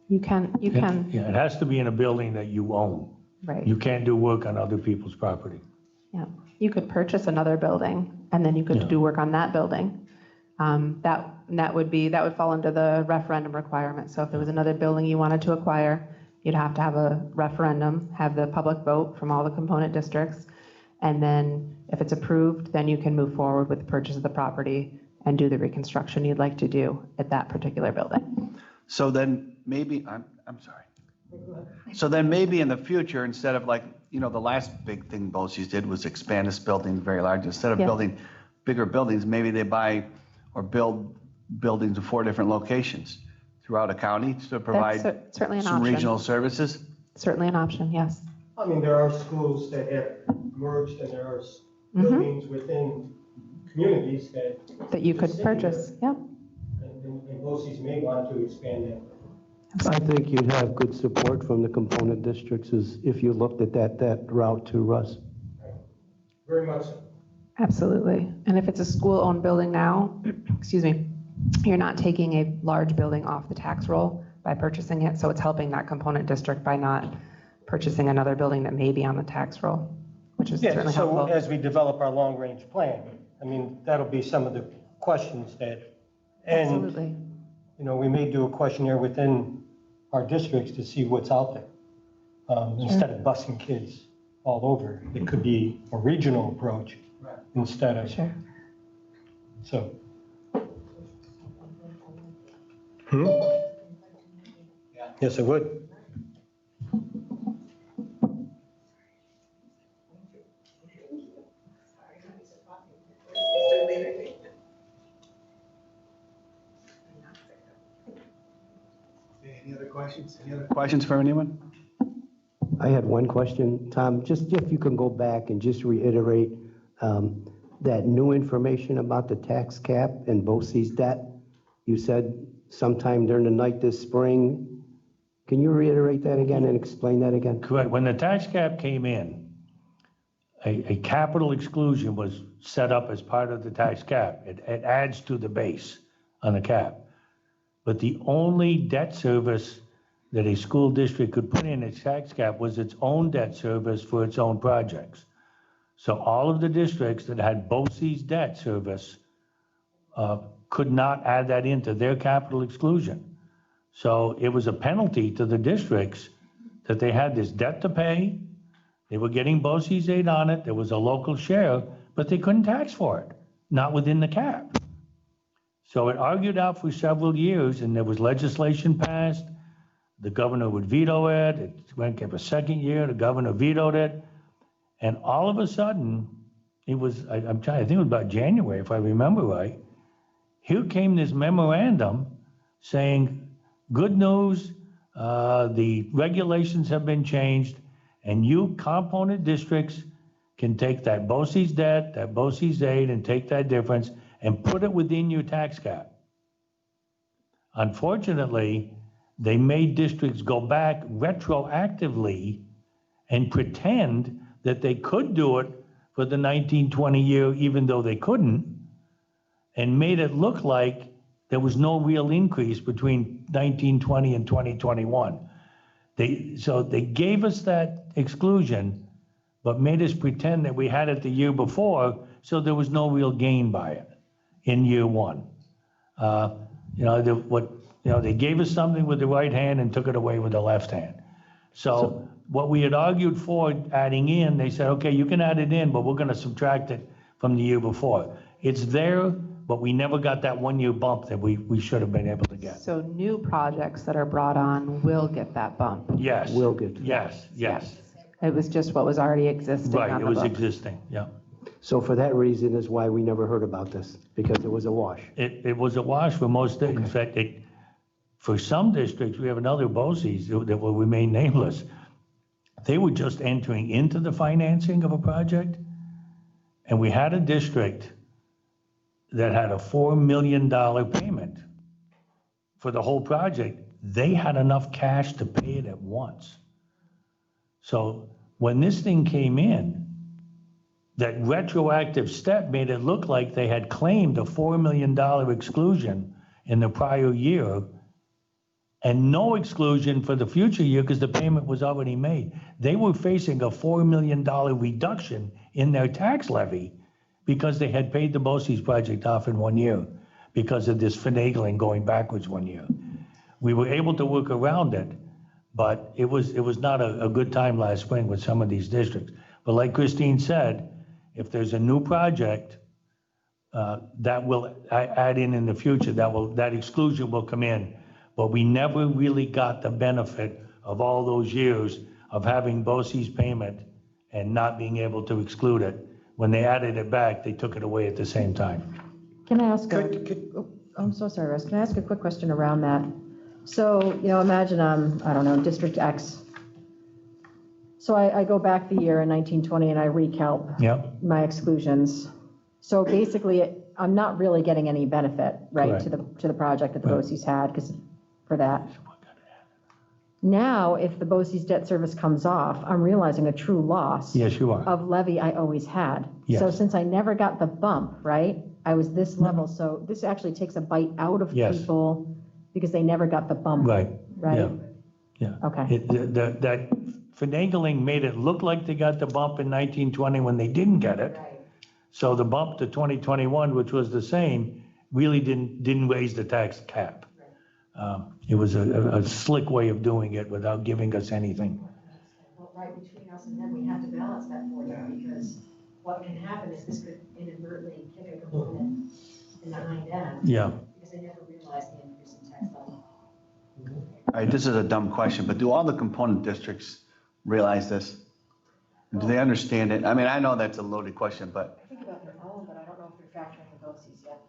You can, Yeah, it has to be in a building that you own. right. You can't do work on other people's property. Yeah, you could purchase another building and then you could Yeah. do work on that building. That would fall under the referendum requirement. So if there was another building you wanted to acquire, you'd have to have a referendum, have the public vote from all the component districts. And then if it's approved, then you can move forward with the purchase of the property and do the reconstruction you'd like to do at that particular building. So then maybe, I'm sorry. So then maybe in the future, instead of like, the last big thing BOCES did was expand this building very large. Instead of Yeah. building bigger buildings, maybe they buy or build buildings in 4 different locations throughout a county to provide certainly an some option. regional services. Certainly an option, yes. I mean, there are schools that have merged and there are buildings within communities That you could purchase, yeah. and BOCES may want to expand that. I think you'd have good support from the component districts if you looked at that route to Russ. Very much so. Absolutely. And if it's a school-owned building now, excuse me, you're not taking a large building off the tax roll by purchasing it, so it's helping that component district by not purchasing another building that may be on the tax roll, which is Yeah, certainly so helpful. as we develop our long-range plan, I mean, that'll be some of the questions and, Absolutely. we may do a questionnaire within our districts to see what's out there. Instead of busing kids all over, it could be a regional approach instead of, Sure. so. Yes, I would. Any other questions? Any other questions for anyone? I had one question, Tom, just if you can go back and just reiterate that new information about the tax cap and BOCES debt. You said sometime during the night this spring. Can you reiterate that again and explain that again? Correct. When the tax cap came in, a capital exclusion was set up as part of the tax cap. It adds to the base on the cap. But the only debt service that a school district could put in its tax cap was its own debt service for its own projects. So all of the districts that had BOCES debt service could not add that into their capital exclusion. So it was a penalty to the districts that they had this debt to pay. They were getting BOCES aid on it. There was a local share, but they couldn't tax for it, not within the cap. So it argued out for several years, and there was legislation passed. The governor would veto it. It went up a second year. The governor vetoed it. And all of a sudden, it was, I'm trying, I think it was about January, if I remember right. Here came this memorandum saying, good news, the regulations have been changed, and you component districts can take that BOCES debt, that BOCES aid, and take that difference and put it within your tax cap. Unfortunately, they made districts go back retroactively and pretend that they could do it for the 1920 year, even though they couldn't, and made it look like there was no real increase between 1920 and 2021. So they gave us that exclusion, but made us pretend that we had it the year before, so there was no real gain by it in year one. They gave us something with the right hand and took it away with the left hand. So what we had argued for adding in, they said, okay, you can add it in, but we're going to subtract it from the year before. It's there, but we never got that 1 year bump that we should have been able to get. So new projects that are brought on will get that bump. Yes. Will get. Yes. It was just what was already existing Right, on it the was books. existing, yeah. So for that reason is why we never heard about this, because it was a wash. It was a wash for most, in fact, for some districts, we have another BOCES that will remain nameless. They were just entering into the financing of a project, and we had a district that had a $4 million payment for the whole project. They had enough cash to pay it at once. So when this thing came in, that retroactive step made it look like they had claimed a $4 million exclusion in the prior year, and no exclusion for the future year because the payment was already made. They were facing a $4 million reduction in their tax levy because they had paid the BOCES project off in 1 year because of this finagling going backwards 1 year. We were able to work around it, but it was not a good time last spring with some of these districts. But like Christine said, if there's a new project that will add in the future, that exclusion will come in. But we never really got the benefit of all those years of having BOCES payment and not being able to exclude it. When they added it back, they took it away at the same time. Can I ask I'm so sorry, Russ. Can I ask a quick question around that? So, imagine I don't know, District X. So I go back the year in 1920 and I recalc Yep. my exclusions. So basically, I'm not really getting any benefit, right, Correct. to the project that the Right. BOCES had for that. Now, if the BOCES debt service comes off, I'm realizing a true loss Yes, you are. of levy I always had. Yes. So since I never got the bump, right, I was this level, so this actually takes a bite out of Yes. people because they never got the bump. Right. Right? Yeah. Okay. That finagling made it look like they got the bump in 1920 when they didn't get it. So the bump to 2021, which was the same, really didn't raise the tax cap. It was a slick way of doing it without giving us anything. Well, right between us and them, we have to balance that for you because what can happen is this could inadvertently kick a component in the hind end Yeah. because they never realized the increase in tax level. All right, this is a dumb question, but do all the component districts realize this? Do they understand it? I mean, I know that's a loaded question, but I think about their own, but I don't know if they're factoring the BOCES yet.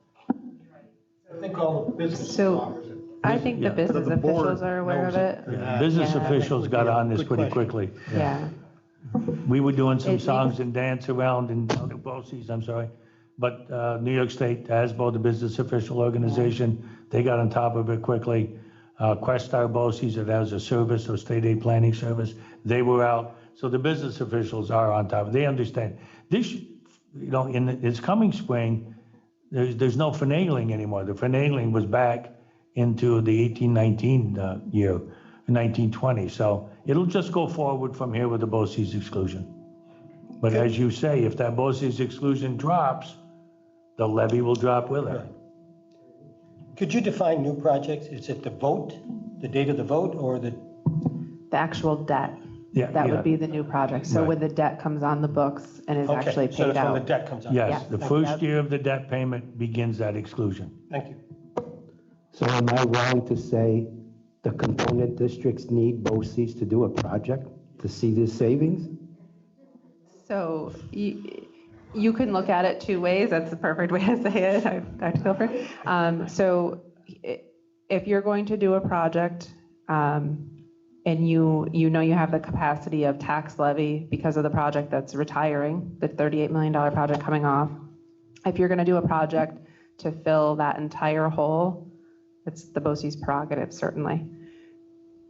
I think all the business. So I think the Yeah. business The board officials are aware of knows it. Yeah. Business Yeah. officials got on this Good pretty question. quickly. Yeah. We were doing some It songs makes- and dance around in the BOCES, I'm sorry. But New York State, ASBO, the business official organization, they got on top of it quickly. Questar BOCES, that has a service, or state aid planning service, they were out. So the business officials are on top. They understand. This, in this coming spring, there's no finagling anymore. The finagling was back into the 1819 year, 1920. So it'll just go forward from here with the BOCES exclusion. But as you say, if that BOCES exclusion drops, the levy will drop with it. Could you define new projects? Is it the vote, the date of the vote, or the, The actual debt. Yeah, That yeah. would be the new project. So Right. when the debt comes on the books and is actually okay, so paid that's when the out. debt comes out? Yes, Yeah. the first year of the debt payment begins that exclusion. Thank you. So am I wrong to say the component districts need BOCES to do a project to see the savings? So you can look at it two ways. That's the perfect way to say it, Dr. Gilbert. So if you're going to do a project and you know you have the capacity of tax levy because of the project that's retiring, the $38 million project coming off, if you're going to do a project to fill that entire hole, it's the BOCES prerogative, certainly.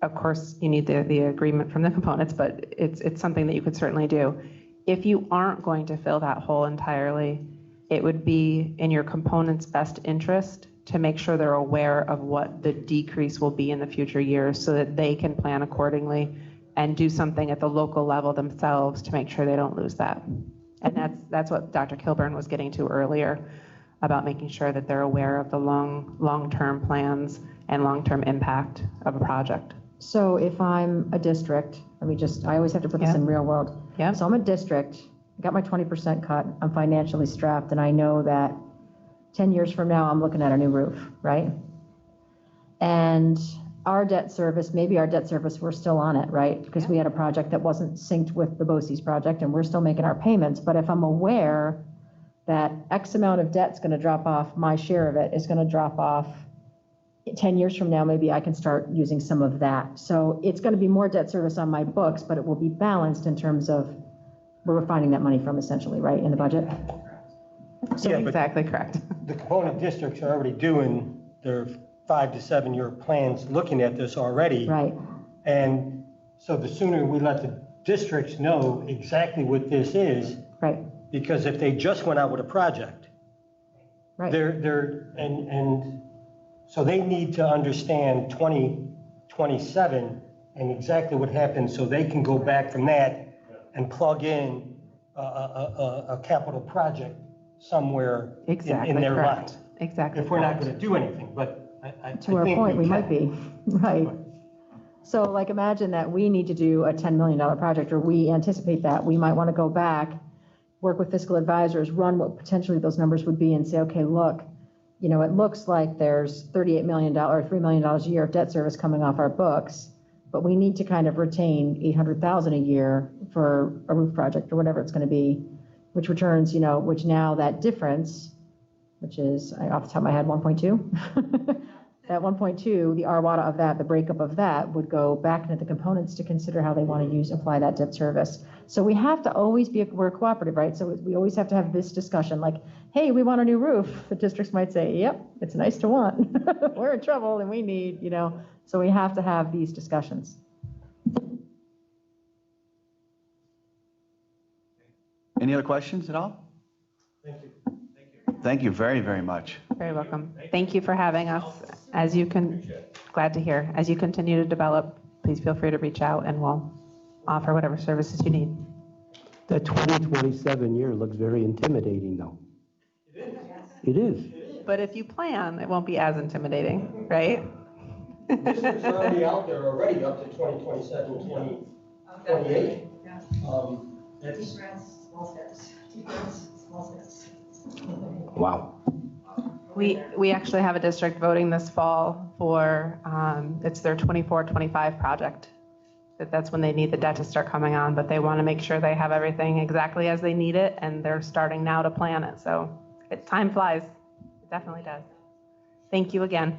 Of course, you need the agreement from the components, but it's something that you could certainly do. If you aren't going to fill that hole entirely, it would be in your component's best interest to make sure they're aware of what the decrease will be in the future years so that they can plan accordingly and do something at the local level themselves to make sure they don't lose that. And that's what Dr. Kilburn was getting to earlier about making sure that they're aware of the long-term plans and long-term impact of a project. So if I'm a district, I always have to put this Yeah. in real world. Yeah. So I'm a district, I got my 20% cut, I'm financially strapped, and I know that 10 years from now, I'm looking at a new roof, right? And our debt service, we're still on it, right? Because we had a project that wasn't synced with the BOCES project, and we're still making our payments. But if I'm aware that X amount of debt's gonna drop off, my share of it is gonna drop off 10 years from now, maybe I can start using some of that. So it's gonna be more debt service on my books, but it will be balanced in terms of where we're finding that money from essentially, right, in the budget? Yeah, but Exactly correct. the component districts are already doing their 5 to 7 year plans, looking at this already. Right, And so the sooner we let the districts know exactly what this is, right, because if they just went out with a project, right. and so they need to understand 27 and exactly what happened so they can go back from that and plug in a capital project somewhere Exactly in their correct. line. Exactly. If we're not correct. going to do anything, but I To our think point, we can. might be, right. So like imagine that we need to do a $10 million project, or we anticipate that. We might want to go back, work with fiscal advisors, run what potentially those numbers would be and say, okay, look, you know, it looks like there's $38 million or $3 million a year of debt service coming off our books, but we need to kind of retain $800,000 a year for a roof project or whatever it's going to be, which returns, you know, which now that difference, which is off the top of my head, 1.2. That 1.2, the RWADA of that, the breakup of that would go back into the components to consider how they want to apply that debt service. So we have to always we're cooperative, right? So we always have to have this discussion like, hey, we want a new roof. The districts might say, yep, it's nice to want. We're in trouble and we need, you know, so we have to have these discussions. Any other questions at all? Thank you. Thank you very, very much. Very welcome. Thank you for having us. As you can, glad to hear. As you continue to develop, please feel free to reach out and we'll offer whatever services you need. That 2027 year looks very intimidating, though. It is. But if you plan, it won't be as intimidating, right? Districts are already out there already up to 2027, 2028. That's Wow. We actually have a district voting this fall for, it's their 24-25 project. That's when they need the debt to start coming on, but they want to make sure they have everything exactly as they need it, and they're starting now to plan it. So time flies. It definitely does. Thank you again.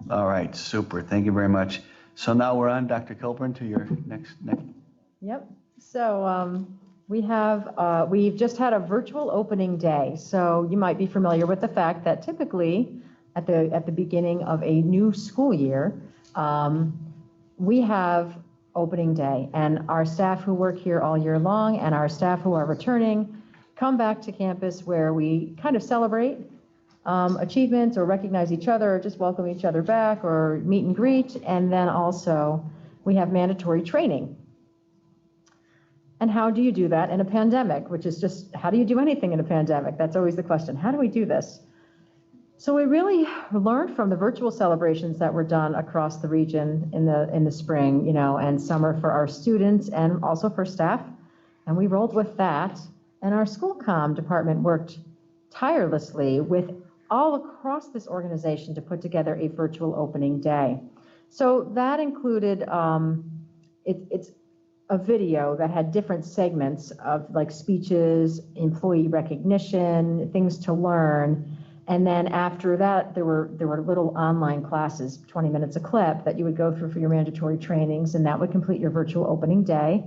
All right, super. Thank you very much. So now we're on, Dr. Kilburn, to your next. Yep. So we've just had a virtual opening day. So you might be familiar with the fact that typically at the beginning of a new school year, we have opening day, and our staff who work here all year long and our staff who are returning come back to campus where we kind of celebrate achievements or recognize each other or just welcome each other back or meet and greet. And then also we have mandatory training. And how do you do that in a pandemic, which is just, how do you do anything in a pandemic? That's always the question. How do we do this? So we really learned from the virtual celebrations that were done across the region in the spring, you know, and summer for our students and also for staff. And we rolled with that. And our school comm department worked tirelessly with all across this organization to put together a virtual opening day. So that included, it's a video that had different segments of like speeches, employee recognition, things to learn. And then after that, there were little online classes, 20 minutes a clip, that you would go through for your mandatory trainings, and that would complete your virtual opening day.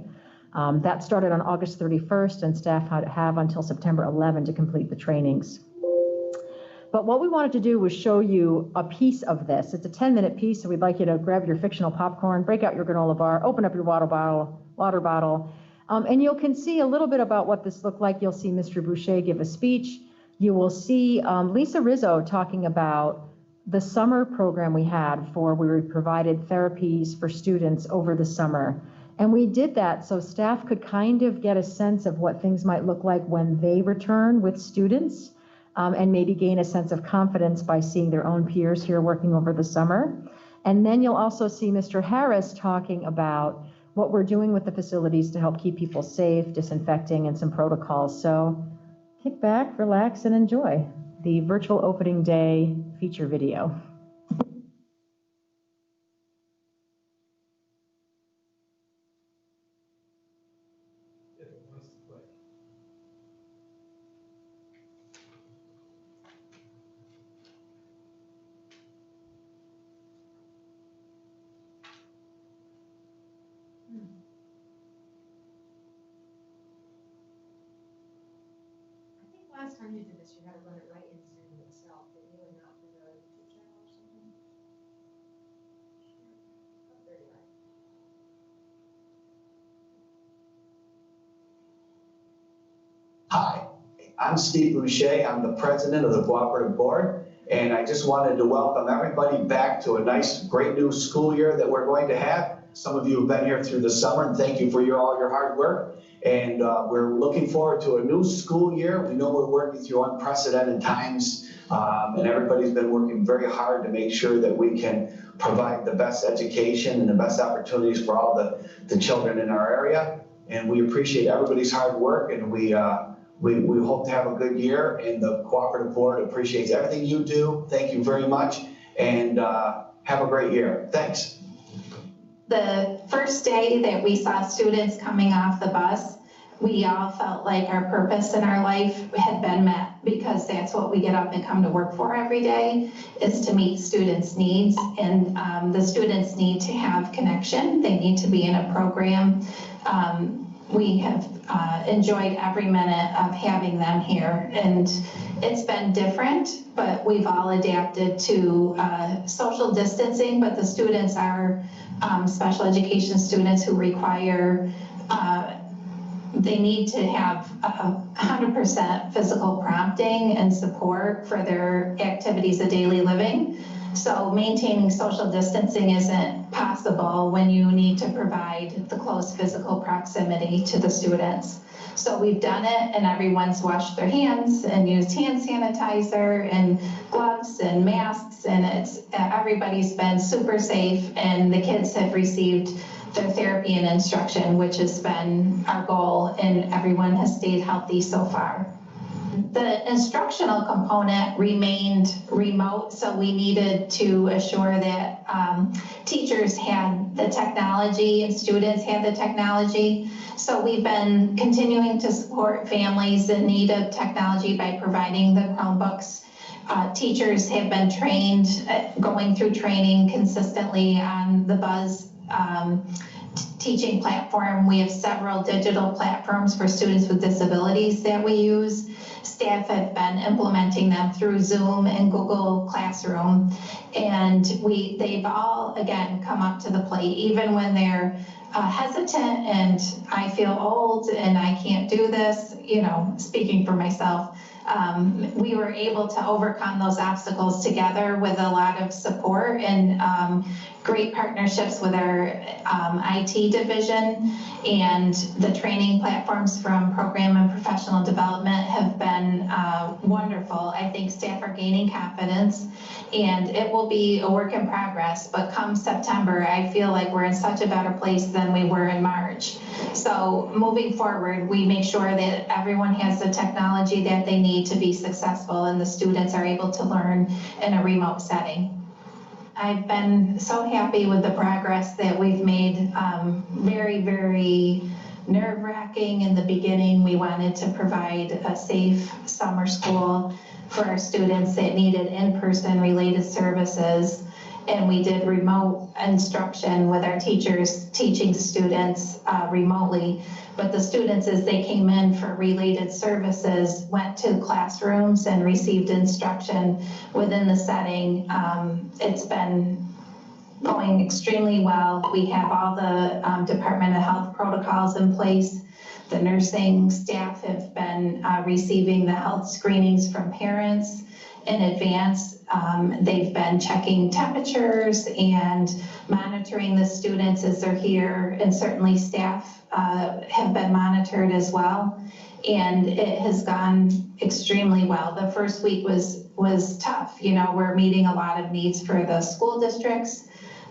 That started on August 31st, and staff have until September 11 to complete the trainings. But what we wanted to do was show you a piece of this. It's a 10-minute piece, so we'd like you to grab your fictional popcorn, break out your granola bar, open up your water bottle, and you can see a little bit about what this looked like. You'll see Mr. Boucher give a speech. You will see Lisa Rizzo talking about the summer program we had where we provided therapies for students over the summer. And we did that so staff could kind of get a sense of what things might look like when they return with students, and maybe gain a sense of confidence by seeing their own peers here working over the summer. And then you'll also see Mr. Harris talking about what we're doing with the facilities to help keep people safe, disinfecting, and some protocols. So kick back, relax, and enjoy the virtual opening day feature video. Last time you did this, you had to run it right in Zoom itself, did you, and not through the YouTube channel or something? Oh, there you are. Hi, I'm Steve Boucher. I'm the president of the Cooperative Board, And I just wanted to welcome everybody back to a nice, great new school year that we're going to have. Some of you have been here through the summer, and thank you for all your hard work. And we're looking forward to a new school year. We know we're working through unprecedented times, and everybody's been working very hard to make sure that we can provide the best education and the best opportunities for all the children in our area. And we appreciate everybody's hard work, and we hope to have a good year, and the Cooperative Board appreciates everything you do. Thank you very much, and have a great year. Thanks. The first day that we saw students coming off the bus, we all felt like our purpose in our life had been met, because that's what we get up and come to work for every day, is to meet students' needs. And the students need to have connection. They need to be in a program. We have enjoyed every minute of having them here, and it's been different, but we've all adapted to social distancing. But the students are special education students who require, they need to have 100% physical prompting and support for their activities of daily living. So maintaining social distancing isn't possible when you need to provide the close physical proximity to the students. So we've done it, and everyone's washed their hands and used hand sanitizer and gloves and masks, and everybody's been super safe, and the kids have received their therapy and instruction, which has been our goal, and everyone has stayed healthy so far. The instructional component remained remote, so we needed to assure that teachers had the technology and students had the technology. So we've been continuing to support families in need of technology by providing the Chromebooks. Teachers have been trained, going through training consistently on the Buzz teaching platform. We have several digital platforms for students with disabilities that we use. Staff have been implementing them through Zoom and Google Classroom, and they've all, again, come up to the plate, even when they're hesitant and I feel old and I can't do this, speaking for myself. We were able to overcome those obstacles together with a lot of support and great partnerships with our IT division, and the training platforms from program and professional development have been wonderful. I think staff are gaining confidence, and it will be a work in progress, but come September, I feel like we're in such a better place than we were in March. So moving forward, we make sure that everyone has the technology that they need to be successful, and the students are able to learn in a remote setting. I've been so happy with the progress that we've made. Very, very nerve-wracking in the beginning. We wanted to provide a safe summer school for our students that needed in-person related services. And we did remote instruction with our teachers teaching students remotely. But the students, as they came in for related services, went to classrooms and received instruction within the setting. It's been going extremely well. We have all the Department of Health protocols in place. The nursing staff have been receiving the health screenings from parents in advance. They've been checking temperatures and monitoring the students as they're here, and certainly staff have been monitored as well. And it has gone extremely well. The first week was tough. We're meeting a lot of needs for the school districts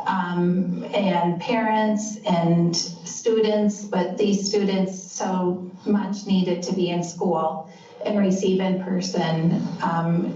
and parents and students, but these students so much needed to be in school and receive in-person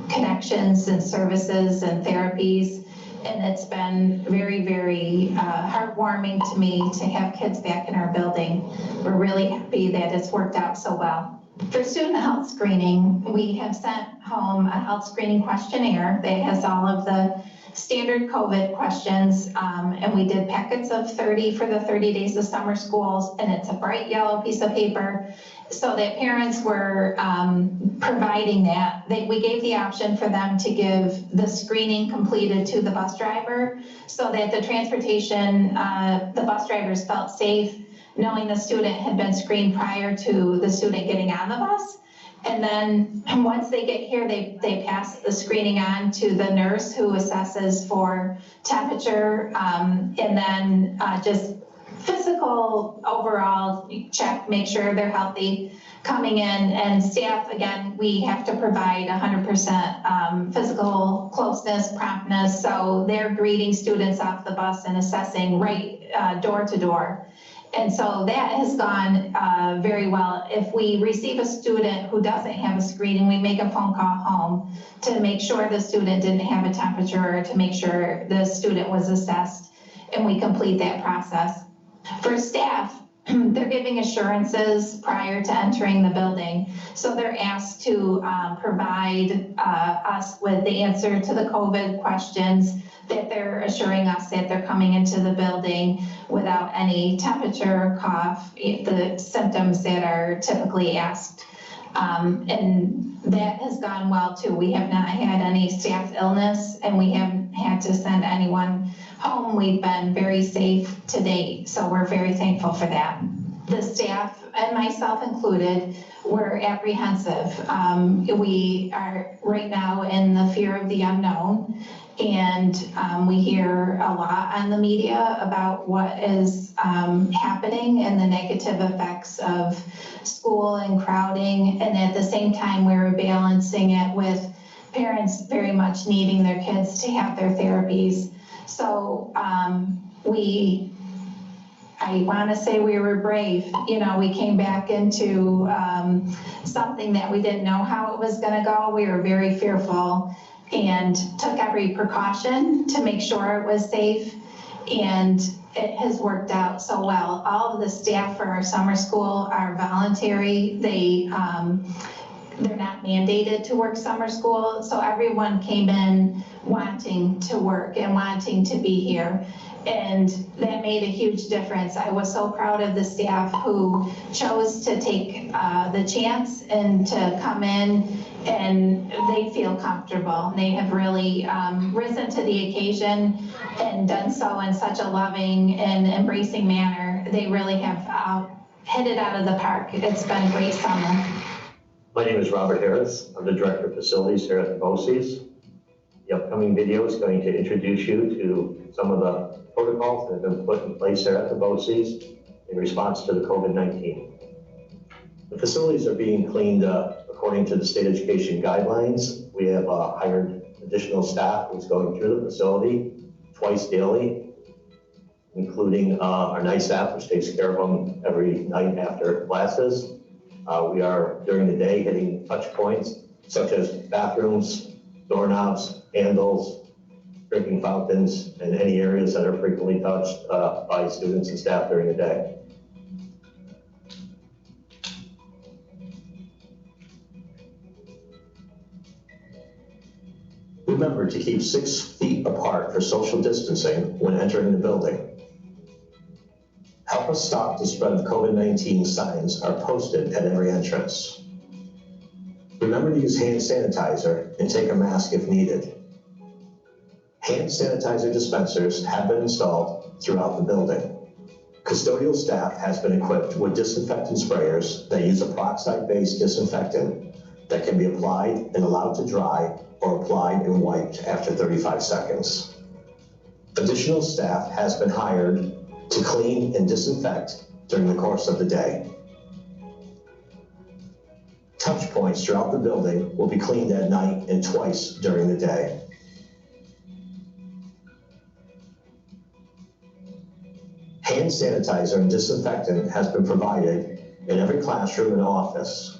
connections and services and therapies. And it's been very, very heartwarming to me to have kids back in our building. We're really happy that it's worked out so well. For student health screening, we have sent home a health screening questionnaire that has all of the standard COVID questions, and we did packets of 30 for the 30 days of summer schools, and it's a bright yellow piece of paper so that parents were providing that. We gave the option for them to give the screening completed to the bus driver so that the transportation, the bus drivers felt safe knowing the student had been screened prior to the student getting on the bus. And then once they get here, they pass the screening on to the nurse who assesses for temperature, and then just physical overall check, make sure they're healthy coming in. And staff, again, we have to provide 100% physical closeness, promptness. So they're greeting students off the bus and assessing right door to door. And so that has gone very well. If we receive a student who doesn't have a screening, we make a phone call home to make sure the student didn't have a temperature, or to make sure the student was assessed, and we complete that process. For staff, they're giving assurances prior to entering the building. So they're asked to provide us with the answer to the COVID questions, that they're assuring us that they're coming into the building without any temperature, cough, the symptoms that are typically asked. And that has gone well too. We have not had any staff illness, and we haven't had to send anyone home. We've been very safe to date, so we're very thankful for that. The staff, and myself included, were apprehensive. We are right now in the fear of the unknown, and we hear a lot on the media about what is happening and the negative effects of school and crowding, and at the same time we're balancing it with parents very much needing their kids to have their therapies. So I want to say we were brave. You know, we came back into something that we didn't know how it was going to go. We were very fearful and took every precaution to make sure it was safe, and it has worked out so well. All of the staff for our summer school are voluntary. They're not mandated to work summer school, so everyone came in wanting to work and wanting to be here. And that made a huge difference. I was so proud of the staff who chose to take the chance and to come in, and they feel comfortable. They have really risen to the occasion and done so in such a loving and embracing manner. They really have hit it out of the park. It's been a great summer. My name is Robert Harris. I'm the Director of Facilities here at the BOCES. The upcoming video is going to introduce you to some of the protocols that have been put in place here at the BOCES in response to the COVID-19. The facilities are being cleaned according to the state education guidelines. We have hired additional staff who's going through the facility twice daily, including our night staff, which takes care of them every night after classes. We are, during the day, hitting touch points such as bathrooms, doorknobs, handles, drinking fountains, and any areas that are frequently touched by students and staff during the day. Remember to keep 6 feet apart for social distancing when entering the building. Help us stop the spread of COVID-19 signs are posted at every entrance. Remember to use hand sanitizer and take a mask if needed. Hand sanitizer dispensers have been installed throughout the building. Custodial staff has been equipped with disinfectant sprayers that use a peroxide-based disinfectant that can be applied and allowed to dry or applied and wiped after 35 seconds. Additional staff has been hired to clean and disinfect during the course of the day. Touch points throughout the building will be cleaned at night and twice during the day. Hand sanitizer and disinfectant has been provided in every classroom and office.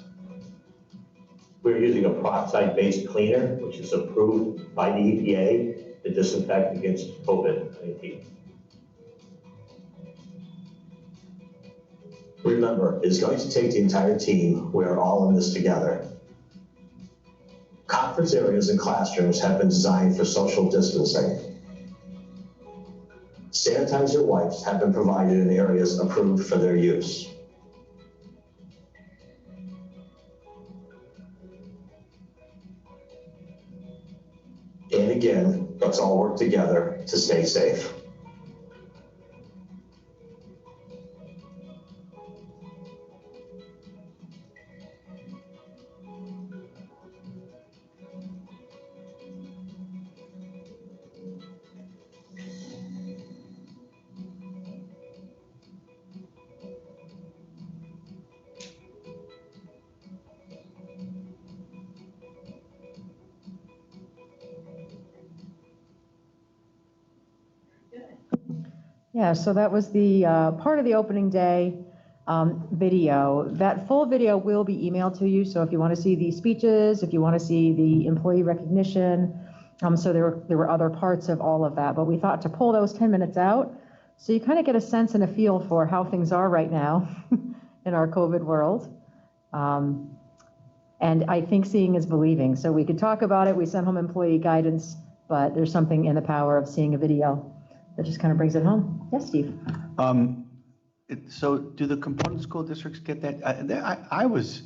We're using a peroxide-based cleaner, which is approved by the EPA to disinfect against COVID-19. Remember, it's going to take the entire team. We are all in this together. Conference areas and classrooms have been designed for social distancing. Sanitizer wipes have been provided in areas approved for their use. And again, let's all work together to stay safe. Yeah, so that was the part of the opening day video. That full video will be emailed to you. So if you want to see the speeches, if you want to see the employee recognition, so there were other parts of all of that. But we thought to pull those 10 minutes out, so you kind of get a sense and a feel for how things are right now in our COVID world. And I think seeing is believing. So we could talk about it. We sent home employee guidance, but there's something in the power of seeing a video that just kind of brings it home. Yes, Steve? So do the component school districts get that? I was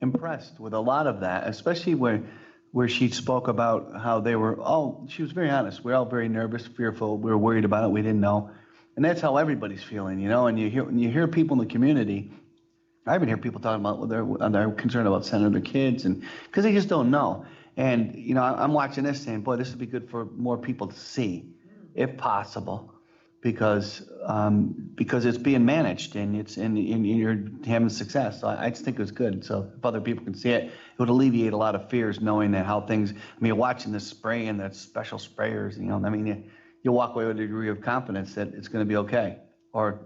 impressed with a lot of that, especially where she spoke about how they were all, she was very honest. We're all very nervous, fearful. We were worried about it. We didn't know. And that's how everybody's feeling, you know, and you hear people in the community. I even hear people talking about they're concerned about sending their kids, and because they just don't know. And, you know, I'm watching this saying, boy, this would be good for more people to see, if possible, because it's being managed and you're having success. So I just think it was good. So if other people can see it, it would alleviate a lot of fears knowing that how things, I mean, watching the spray and the special sprayers, you know, I mean, you walk away with a degree of confidence that it's going to be okay or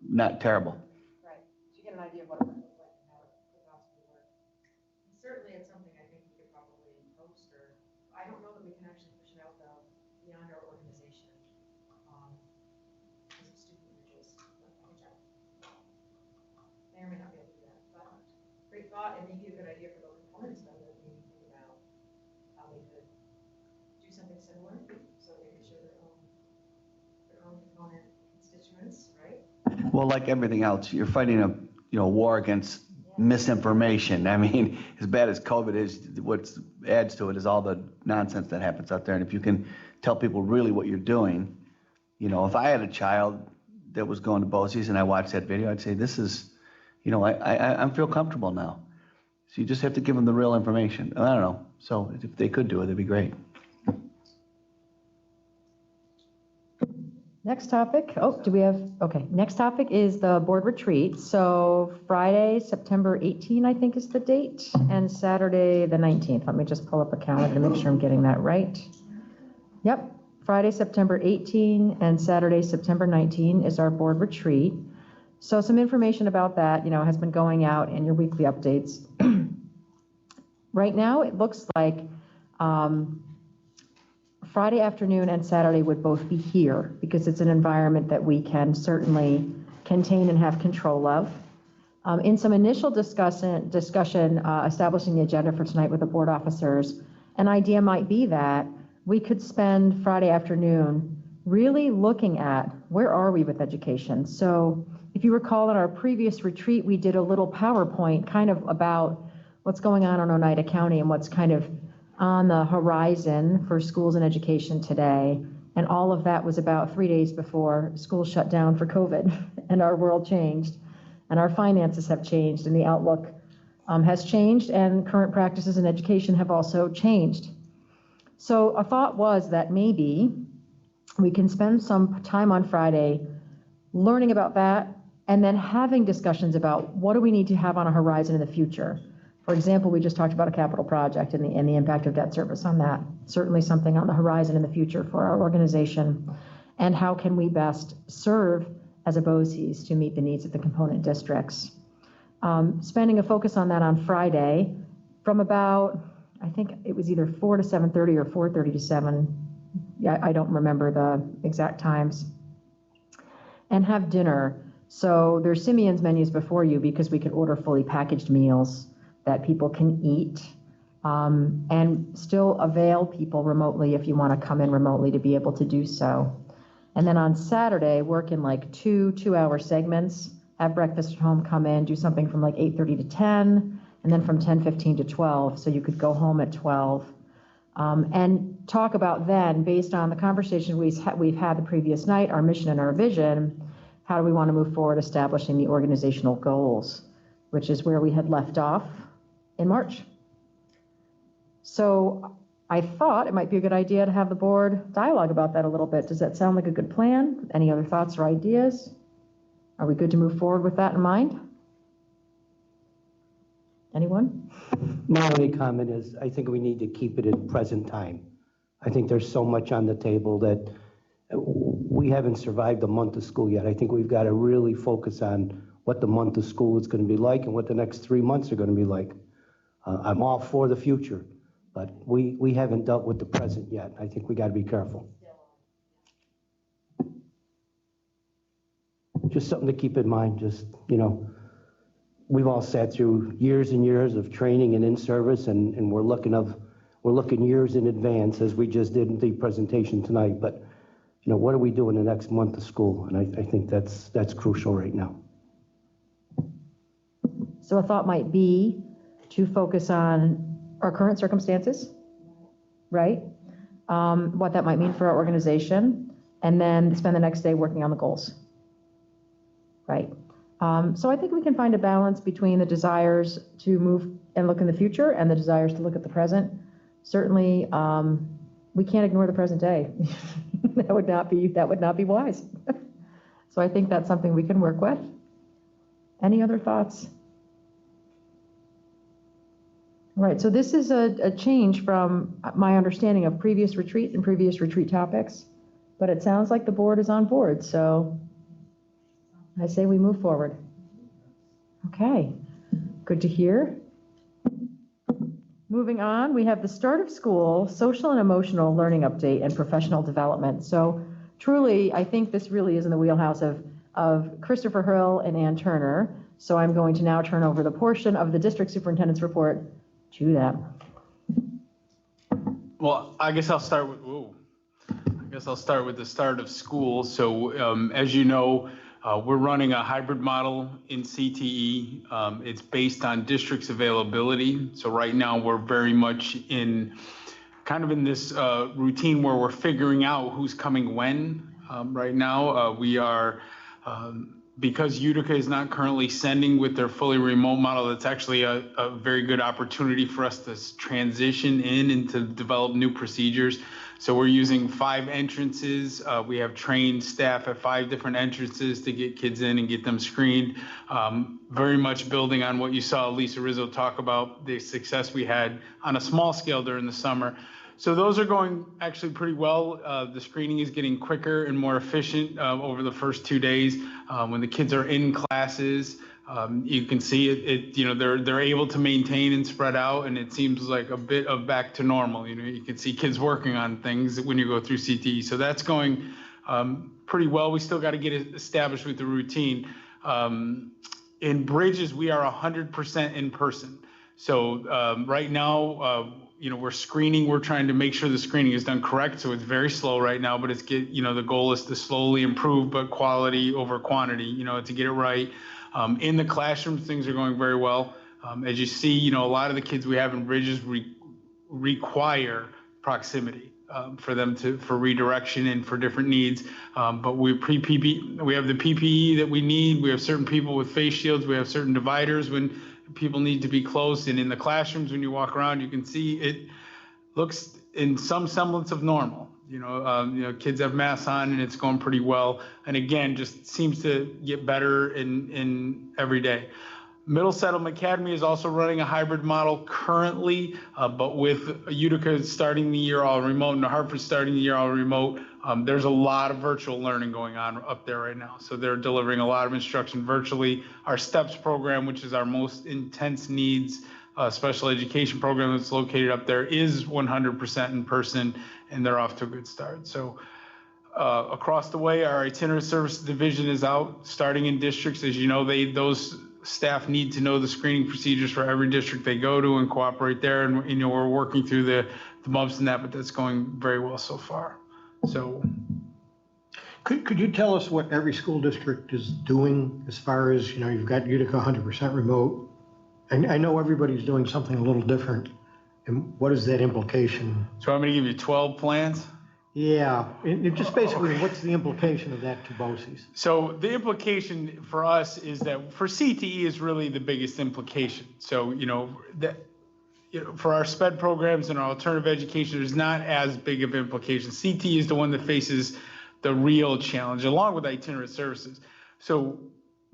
not terrible. Right. So you get an idea of what it looks like and how it could possibly work. And certainly it's something I think we could probably post, or I don't know that we can actually push it out though beyond our organization. Because of student images. May or may not be able to do that, but great thought, and maybe a good idea for the components though, that we think about how they could do something similar, so they could show their own component constituents, right? Well, like everything else, you're fighting a war against misinformation. I mean, as bad as COVID is, what adds to it is all the nonsense that happens out there. And if you can tell people really what you're doing, you know, if I had a child that was going to BOCES and I watched that video, I'd say, this is, you know, I feel comfortable now. So you just have to give them the real information. I don't know. So if they could do it, it'd be great. Next topic, next topic is the board retreat. So Friday, September 18, I think is the date, and Saturday, the 19th. Let me just pull up a calendar to make sure I'm getting that right. Yep, Friday, September 18, and Saturday, September 19 is our board retreat. So some information about that, you know, has been going out in your weekly updates. Right now, it looks like Friday afternoon and Saturday would both be here because it's an environment that we can certainly contain and have control of. In some initial discussion establishing the agenda for tonight with the board officers, an idea might be that we could spend Friday afternoon really looking at where are we with education. So if you recall in our previous retreat, we did a little PowerPoint kind of about what's going on in Oneida County and what's kind of on the horizon for schools and education today. And all of that was about 3 days before schools shut down for COVID and our world changed and our finances have changed and the outlook has changed and current practices in education have also changed. So a thought was that maybe we can spend some time on Friday learning about that and then having discussions about what do we need to have on a horizon in the future. For example, we just talked about a capital project and the impact of debt service on that. Certainly something on the horizon in the future for our organization. And how can we best serve as a BOCES to meet the needs of the component districts? Spending a focus on that on Friday from about, I think it was either 4 to 7:30 or 4:30 to 7. Yeah, I don't remember the exact times. And have dinner. So there's Simeon's menus before you because we can order fully packaged meals that people can eat and still avail people remotely if you want to come in remotely to be able to do so. And then on Saturday, work in like two-hour segments, have breakfast at home, come in, do something from like 8:30 to 10, and then from 10:15 to 12, so you could go home at 12. And talk about then, based on the conversation we've had the previous night, our mission and our vision, how do we want to move forward establishing the organizational goals, which is where we had left off in March. So I thought it might be a good idea to have the board dialogue about that a little bit. Does that sound like a good plan? Any other thoughts or ideas? Are we good to move forward with that in mind? Anyone? My only comment is I think we need to keep it at present time. I think there's so much on the table that we haven't survived a month of school yet. I think we've got to really focus on what the month of school is going to be like and what the next 3 months are going to be like. I'm all for the future, but we haven't dealt with the present yet. I think we got to be careful. Just something to keep in mind. Just, you know, we've all sat through years and years of training and in service, and we're looking years in advance, as we just did in the presentation tonight. But, you know, what do we do in the next month of school? And I think that's crucial right now. So a thought might be to focus on our current circumstances, right? What that might mean for our organization, and then spend the next day working on the goals, right? So I think we can find a balance between the desires to move and look in the future and the desires to look at the present. Certainly, we can't ignore the present day. That would not be wise. So I think that's something we can work with. Any other thoughts? All right, so this is a change from my understanding of previous retreat and previous retreat topics, but it sounds like the board is on board, so I say we move forward. Okay, good to hear. Moving on, we have the start of school, social and emotional learning update and professional development. So truly, I think this really is in the wheelhouse of Christopher Hill and Ann Turner. So I'm going to now turn over the portion of the district superintendent's report to them. Well, I guess I'll start with the start of school. So as you know, we're running a hybrid model in CTE. It's based on district's availability. So right now we're very much in this routine where we're figuring out who's coming when. Right now we are, because Utica is not currently sending with their fully remote model, that's actually a very good opportunity for us to transition in and to develop new procedures. So we're using 5 entrances. We have trained staff at 5 different entrances to get kids in and get them screened. Very much building on what you saw Lisa Rizzo talk about, the success we had on a small scale during the summer. So those are going actually pretty well. The screening is getting quicker and more efficient over the first 2 days. When the kids are in classes, you can see it, they're able to maintain and spread out, and it seems like a bit of back to normal. You can see kids working on things when you go through CTE. So that's going pretty well. We still got to get it established with the routine. In Bridges, we are 100% in person. So right now, we're screening. We're trying to make sure the screening is done correct. So it's very slow right now, but the goal is to slowly improve, but quality over quantity, to get it right. In the classrooms, things are going very well. As you see, a lot of the kids we have in Bridges require proximity for them for redirection and for different needs. But we have the PPE that we need. We have certain people with face shields. We have certain dividers when people need to be close. And in the classrooms, when you walk around, you can see it looks in some semblance of normal. Kids have masks on and it's going pretty well. And again, just seems to get better in every day. Middle Settlement Academy is also running a hybrid model currently, but with Utica starting the year all remote and New Hartford starting the year all remote, there's a lot of virtual learning going on up there right now. So they're delivering a lot of instruction virtually. Our STEPS program, which is our most intense needs special education program that's located up there, is 100% in person, and they're off to a good start. So across the way, our itinerant services division is out, starting in districts. As you know, those staff need to know the screening procedures for every district they go to and cooperate there. And we're working through the bumps and that, but that's going very well so far. So, could you tell us what every school district is doing as far as, you've got Utica 100% remote, and I know everybody's doing something a little different, and what is that implication? So I'm going to give you 12 plans. Yeah, it just basically, what's the implication of that to BOCES? So the implication for us is that for CTE is really the biggest implication. So, for our SPED programs and our alternative education, there's not as big of implication. CTE is the one that faces the real challenge, along with itinerant services. So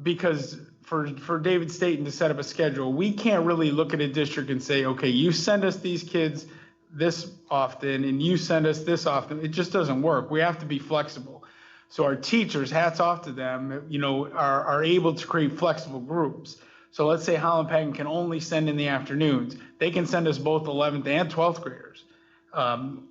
because for David Staten to set up a schedule, we can't really look at a district and say, okay, you send us these kids this often and you send us this often. It just doesn't work. We have to be flexible. So our teachers, hats off to them, are able to create flexible groups. So let's say Holland Pagan can only send in the afternoons. They can send us both 11th and 12th graders. And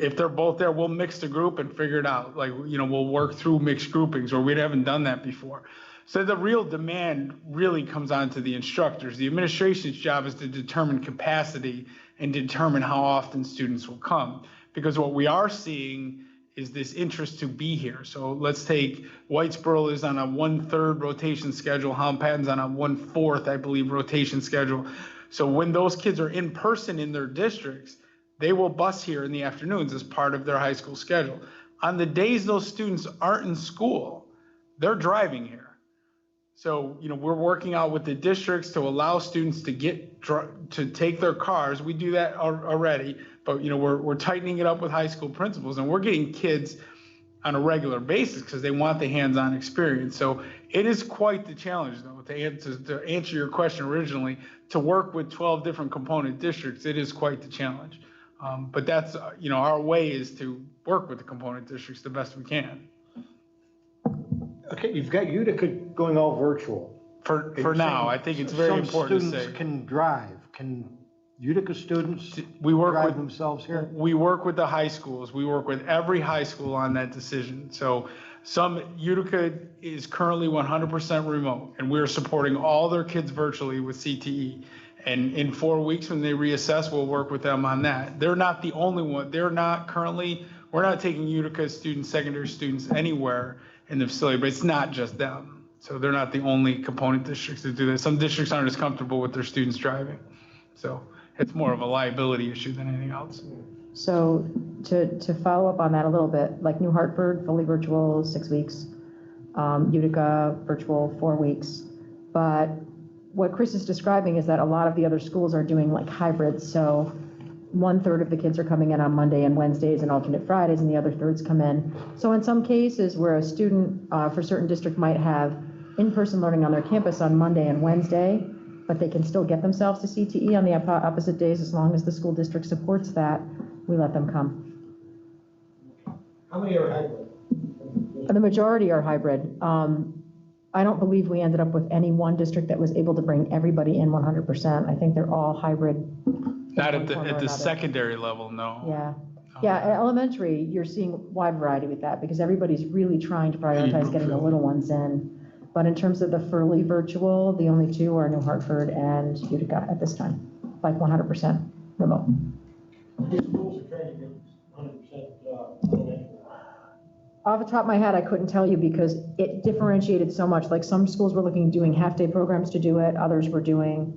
if they're both there, we'll mix the group and figure it out. We'll work through mixed groupings, or we haven't done that before. So the real demand really comes on to the instructors. The administration's job is to determine capacity and determine how often students will come. Because what we are seeing is this interest to be here. So let's take Whitesboro is on a 1/3 rotation schedule. Holland Pagan's on a 1/4, I believe, rotation schedule. So when those kids are in person in their districts, they will bus here in the afternoons as part of their high school schedule. On the days those students aren't in school, they're driving here. So, we're working out with the districts to allow students to take their cars. We do that already, but we're tightening it up with high school principals, and we're getting kids on a regular basis because they want the hands-on experience. So it is quite the challenge, though, to answer your question originally, to work with 12 different component districts. It is quite the challenge. But that's, our way is to work with the component districts the best we can. Okay, you've got Utica going all virtual. For now, I think it's very important to say. Some students can drive. Can Utica students drive themselves here? We work with the high schools. We work with every high school on that decision. So Utica is currently 100% remote, and we're supporting all their kids virtually with CTE. And in 4 weeks, when they reassess, we'll work with them on that. They're not the only one. We're not taking Utica students, secondary students anywhere in the facility, but it's not just them. So they're not the only component districts that do that. Some districts aren't as comfortable with their students driving. So it's more of a liability issue than anything else. So to follow up on that a little bit, like New Hartford, fully virtual, 6 weeks. Utica, virtual, 4 weeks. But what Chris is describing is that a lot of the other schools are doing like hybrids. So 1/3 of the kids are coming in on Monday and Wednesdays and alternate Fridays, and the other thirds come in. So in some cases where a student for certain district might have in-person learning on their campus on Monday and Wednesday, but they can still get themselves to CTE on the opposite days as long as the school district supports that, we let them come. How many are hybrid? The majority are hybrid. I don't believe we ended up with any one district that was able to bring everybody in 100%. I think they're all hybrid. Not at the secondary level, no. Yeah. Yeah, at elementary, you're seeing wide variety with that because everybody's really trying to prioritize getting the little ones in. But in terms of the fully virtual, the only two are New Hartford and Utica at this time, like 100% remote. These schools are trying to get 100% elementary. Off the top of my head, I couldn't tell you because it differentiated so much. Like some schools were doing half-day programs to do it. Others were doing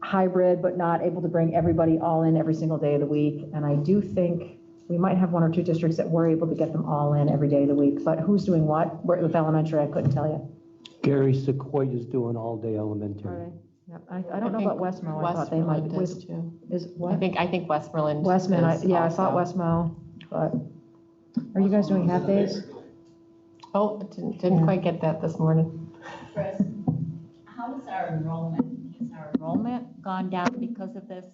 hybrid, but not able to bring everybody all in every single day of the week. And I do think we might have 1 or 2 districts that were able to get them all in every day of the week. But who's doing what? With elementary, I couldn't tell you. Gary Sequoia is doing all-day elementary. Yep. I don't know about Westmo. I thought they might. Does too. Is what? I think Westmoreland. Westman. I thought also. Westmo. But are you guys doing half days? Oh, didn't quite get that this morning. Chris, how does our enrollment? Has our enrollment gone down because of this?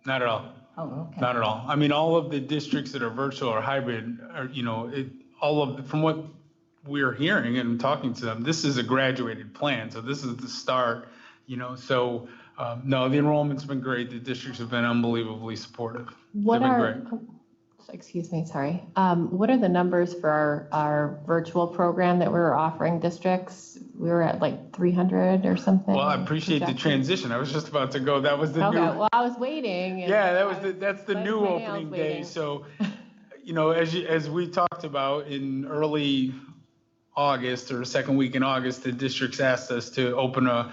Not at all. Oh, okay. Not at all. I mean, all of the districts that are virtual or hybrid are, from what we're hearing and talking to them, this is a graduated plan. So this is the start, so no, the enrollment's been great. The districts have been unbelievably supportive. What They've been are, great. excuse me, sorry. What are the numbers for our virtual program that we're offering districts? We were at like 300 or something. Well, I appreciate the transition. I was just about to go. That was the Okay, new. well, I was waiting. Yeah, that's the new opening day. So, as we talked about in early August or second week in August, the districts asked us to open a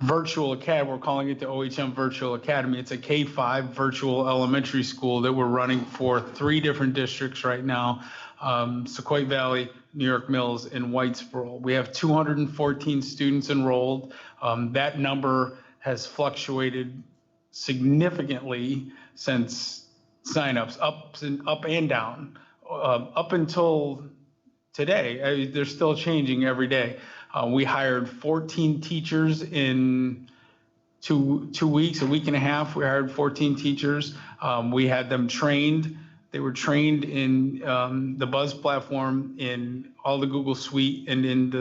virtual academy. We're calling it the OHM Virtual Academy. It's a K-5 virtual elementary school that we're running for 3 different districts right now. Sequoia Valley, New York Mills, and Whitesboro. We have 214 students enrolled. That number has fluctuated significantly since signups, up and down. Up until today, they're still changing every day. We hired 14 teachers in two weeks, a week and a half. We hired 14 teachers. We had them trained. They were trained in the Buzz platform, in all the Google Suite, and in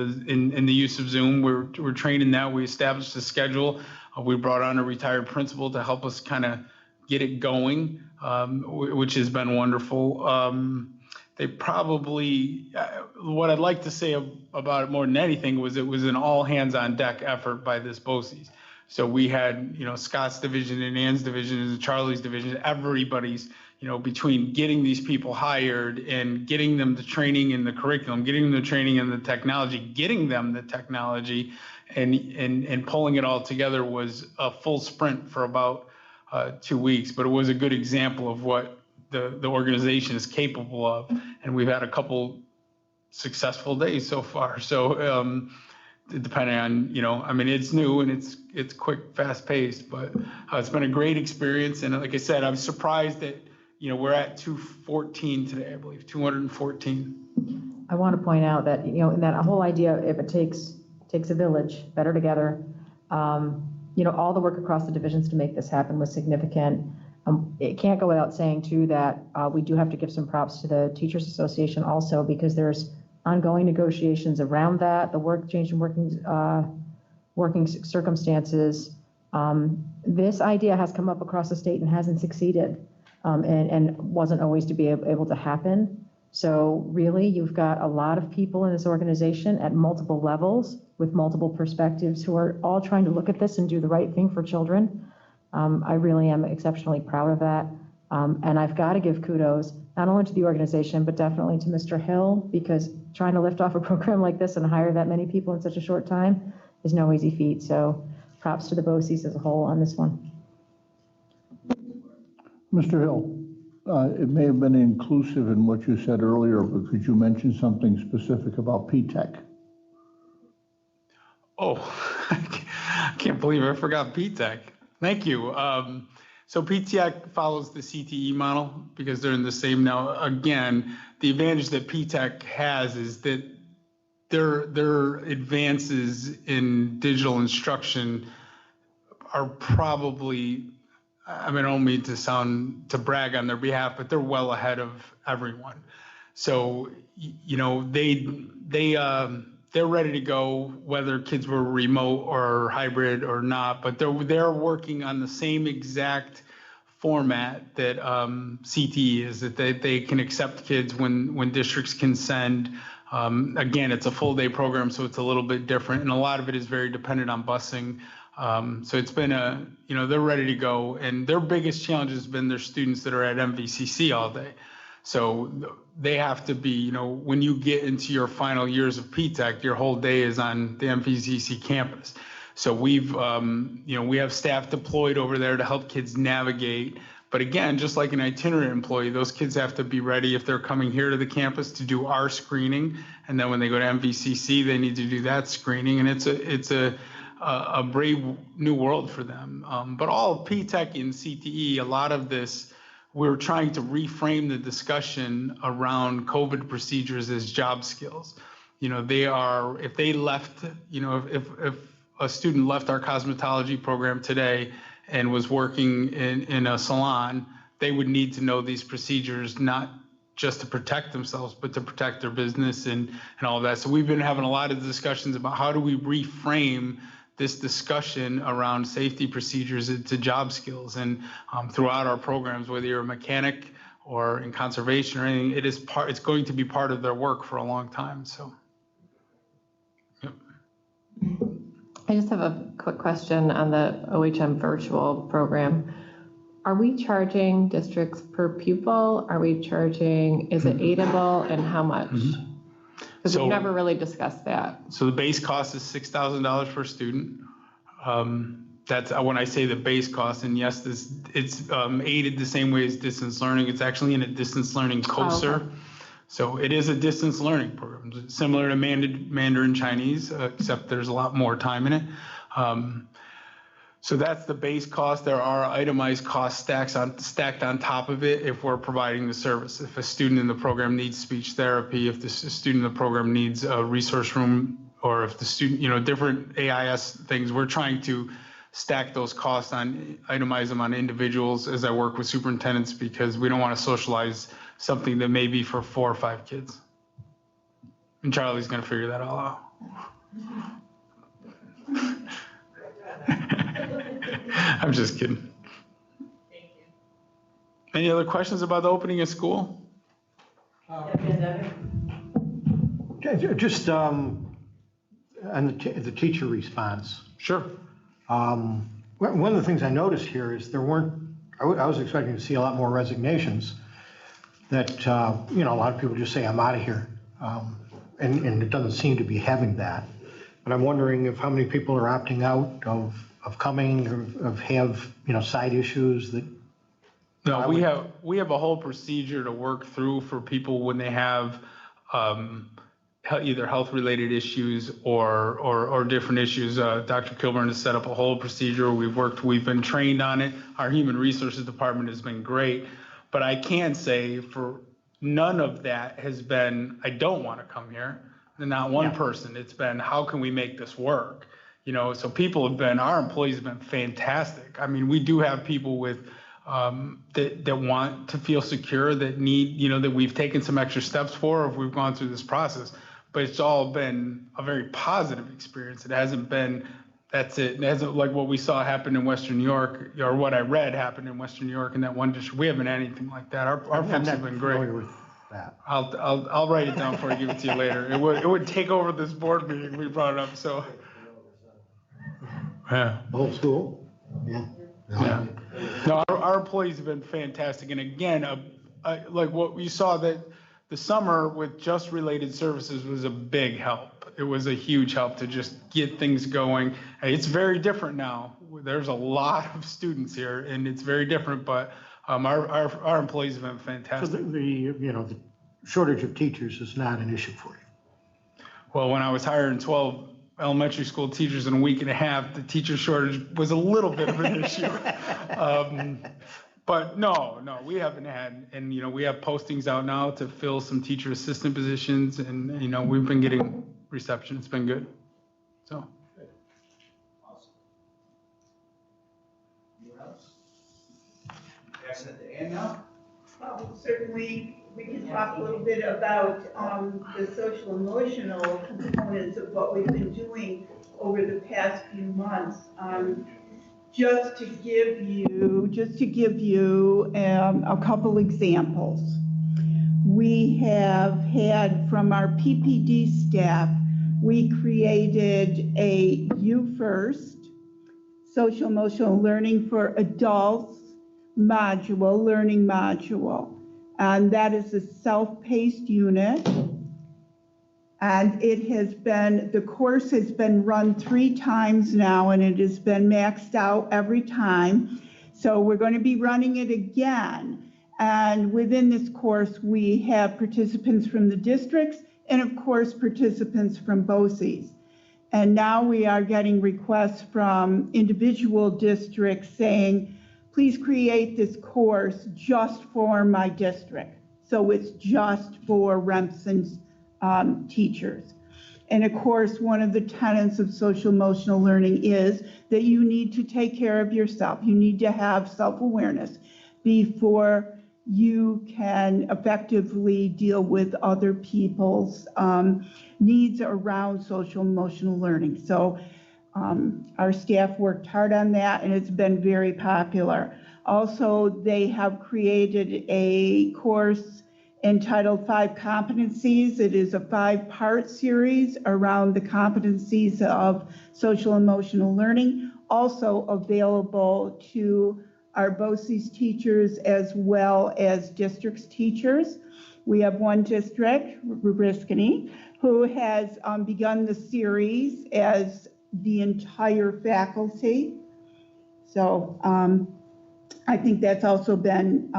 the use of Zoom. We're trained in that. We established a schedule. We brought on a retired principal to help us kind of get it going, which has been wonderful. They probably, what I'd like to say about it more than anything was it was an all hands on deck effort by this BOCES. So we had, Scott's division and Ann's division and Charlie's division, everybody's, between getting these people hired and getting them the training and the curriculum, getting them the training and the technology, getting them the technology, and pulling it all together was a full sprint for about 2 weeks. But it was a good example of what the organization is capable of, and we've had a couple successful days so far. So depending on, it's new and it's quick, fast paced, but it's been a great experience. And like I said, I'm surprised that we're at 214 today, I believe 214. I want to point out that, in that whole idea, if it takes a village, better together, all the work across the divisions to make this happen was significant. It can't go without saying too that we do have to give some props to the Teachers Association also, because there's ongoing negotiations around that, the change in working circumstances. This idea has come up across the state and hasn't succeeded, and wasn't always to be able to happen. So really, you've got a lot of people in this organization at multiple levels with multiple perspectives who are all trying to look at this and do the right thing for children. I really am exceptionally proud of that. And I've got to give kudos not only to the organization, but definitely to Mr. Hill, because trying to lift off a program like this and hire that many people in such a short time is no easy feat. So props to the BOCES as a whole on this one. Mr. Hill, it may have been inclusive in what you said earlier, but could you mention something specific about P-TECH? Oh, I can't believe I forgot P-TECH. Thank you. So P-TECH follows the CTE model because they're in the same. Now, again, the advantage that P-TECH has is that their advances in digital instruction are probably, I don't mean to brag on their behalf, but they're well ahead of everyone. So, they're ready to go, whether kids were remote or hybrid or not, but they're working on the same exact format that CTE is, that they can accept kids when districts can send. Again, it's a full day program, so it's a little bit different, and a lot of it is very dependent on busing. So it's been they're ready to go, and their biggest challenge has been their students that are at MVCC all day. So they have to be, when you get into your final years of P-TECH, your whole day is on the MVCC campus. So we have staff deployed over there to help kids navigate. But again, just like an itinerant employee, those kids have to be ready if they're coming here to the campus to do our screening. And then when they go to MVCC, they need to do that screening. And it's a brave new world for them. But all of P-TECH and CTE, a lot of this, we're trying to reframe the discussion around COVID procedures as job skills. If they left, if a student left our cosmetology program today and was working in a salon, they would need to know these procedures, not just to protect themselves, but to protect their business and all of that. So we've been having a lot of discussions about how do we reframe this discussion around safety procedures to job skills. And throughout our programs, whether you're a mechanic or in conservation or anything, it's going to be part of their work for a long time. So. Yep. I just have a quick question on the OHM virtual program. Are we charging districts per pupil? Are we charging, is it aidable, and how much? Because we've never really discussed that. So the base cost is $6,000 per student. That's when I say the base cost, and yes, it's aided the same way as distance learning. It's actually in a distance learning COSER. Okay. So it is a distance learning program, similar to Mandarin Chinese, except there's a lot more time in it. So that's the base cost. There are itemized cost stacked on top of it if we're providing the service. If a student in the program needs speech therapy, if the student in the program needs a resource room, or if the student, different AIS things, we're trying to stack those costs itemize them on individuals as I work with superintendents, because we don't want to socialize something that may be for 4 or 5 kids. And Charlie's gonna figure that all out. I'm just kidding. Any other questions about the opening of school? Just on the teacher response. Sure. One of the things I noticed here is there weren't, I was expecting to see a lot more resignations that, a lot of people just say, I'm out of here. And it doesn't seem to be having that. But I'm wondering if how many people are opting out of coming, or have, side issues that. No, we have a whole procedure to work through for people when they have either health-related issues or different issues. Dr. Kilburn has set up a whole procedure. We've been trained on it. Our human resources department has been great. But I can say for none of that has been, I don't want to come here. And not one person. It's been, how can we make this work? So people have been, our employees have been fantastic. I mean, we do have people with that want to feel secure, that need, that we've taken some extra steps for, if we've gone through this process. But it's all been a very positive experience. It hasn't been, that's it. It hasn't, like what we saw happen in Western New York, or what I read happened in Western New York in that one district. We haven't had anything like that. Our folks have been great. That. I'll write it down before I give it to you later. It would take over this board meeting. We brought it up, so. Yeah. The whole school? Yeah. Yeah. No, our employees have been fantastic. And again, like what we saw, that the summer with just related services was a big help. It was a huge help to just get things going. It's very different now. There's a lot of students here, and it's very different, but our employees have been fantastic. So the shortage of teachers is not an issue for you? Well, when I was hiring 12 elementary school teachers in a week and a half, the teacher shortage was a little bit of an issue. But no, we haven't had, and we have postings out now to fill some teacher assistant positions, and we've been getting reception. It's been good. So. Well, certainly, we can talk a little bit about the social emotional components of what we've been doing over the past few months. Just to give you a couple examples. We have had from our PPD staff, we created a You First social emotional learning for adults learning module. And that is a self-paced unit. And the course has been run 3 times now, and it has been maxed out every time. So we're going to be running it again. And within this course, we have participants from the districts and of course, participants from BOCES. And now we are getting requests from individual districts saying, please create this course just for my district. So it's just for Remsen's teachers. And of course, one of the tenets of social emotional learning is that you need to take care of yourself. You need to have self-awareness before you can effectively deal with other people's needs around social emotional learning. So our staff worked hard on that, and it's been very popular. Also, they have created a course entitled 5 Competencies. It is a 5-part series around the competencies of social emotional learning, also available to our BOCES teachers as well as districts teachers. We have one district, Riscony, who has begun the series as the entire faculty. So I think that's also been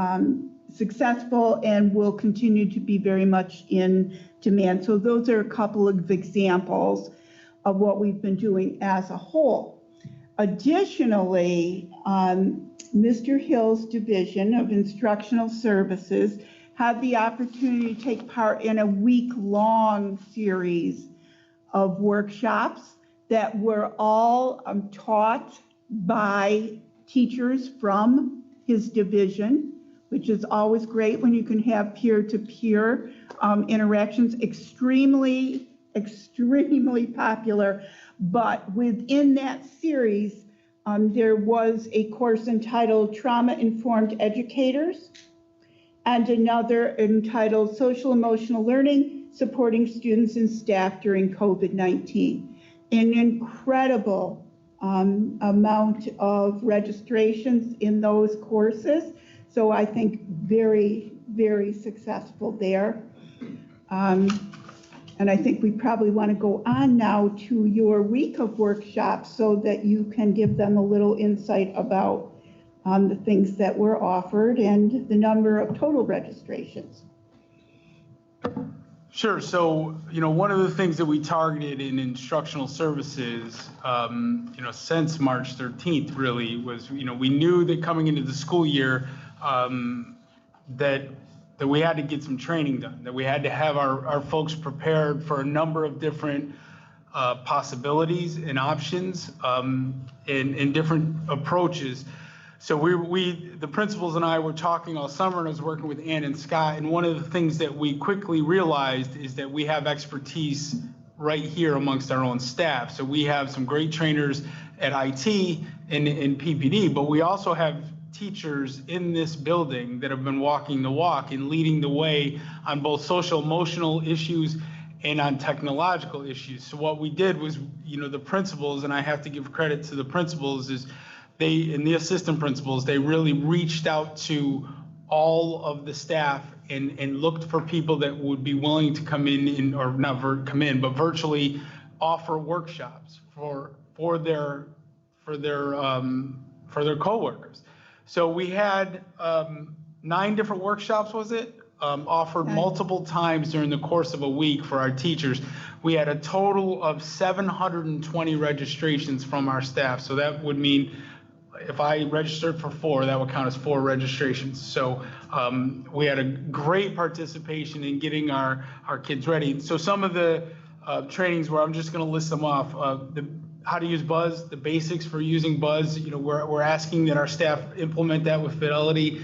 successful and will continue to be very much in demand. So those are a couple of examples of what we've been doing as a whole. Additionally, Mr. Hill's Division of Instructional Services had the opportunity to take part in a week-long series of workshops that were all taught by teachers from his division. which is always great when you can have peer-to-peer interactions, extremely popular. But within that series, there was a course entitled Trauma-Informed Educators and another entitled Social Emotional Learning, Supporting Students and Staff During COVID-19. An incredible amount of registrations in those courses. So I think very, very successful there. And I think we probably want to go on now to your week of workshops so that you can give them a little insight about the things that were offered and the number of total registrations. Sure. So, one of the things that we targeted in instructional services, since March 13th really was, we knew that coming into the school year, that we had to get some training done, that we had to have our folks prepared for a number of different possibilities and options and different approaches. So the principals and I were talking all summer, and I was working with Ann and Scott, and one of the things that we quickly realized is that we have expertise right here amongst our own staff. So we have some great trainers at IT and PPD, but we also have teachers in this building that have been walking the walk and leading the way on both social emotional issues and on technological issues. So what we did was, the principals, and I have to give credit to the principals, is and the assistant principals, they really reached out to all of the staff and looked for people that would be willing to come in or not come in, but virtually offer workshops for their coworkers. So we had 9 different workshops, was it? Offered multiple times during the course of a week for our teachers. We had a total of 720 registrations from our staff. So that would mean if I registered for 4, that would count as 4 registrations. So we had a great participation in getting our kids ready. So some of the trainings where I'm just going to list them off, how to use Buzz, the basics for using Buzz. We're asking that our staff implement that with fidelity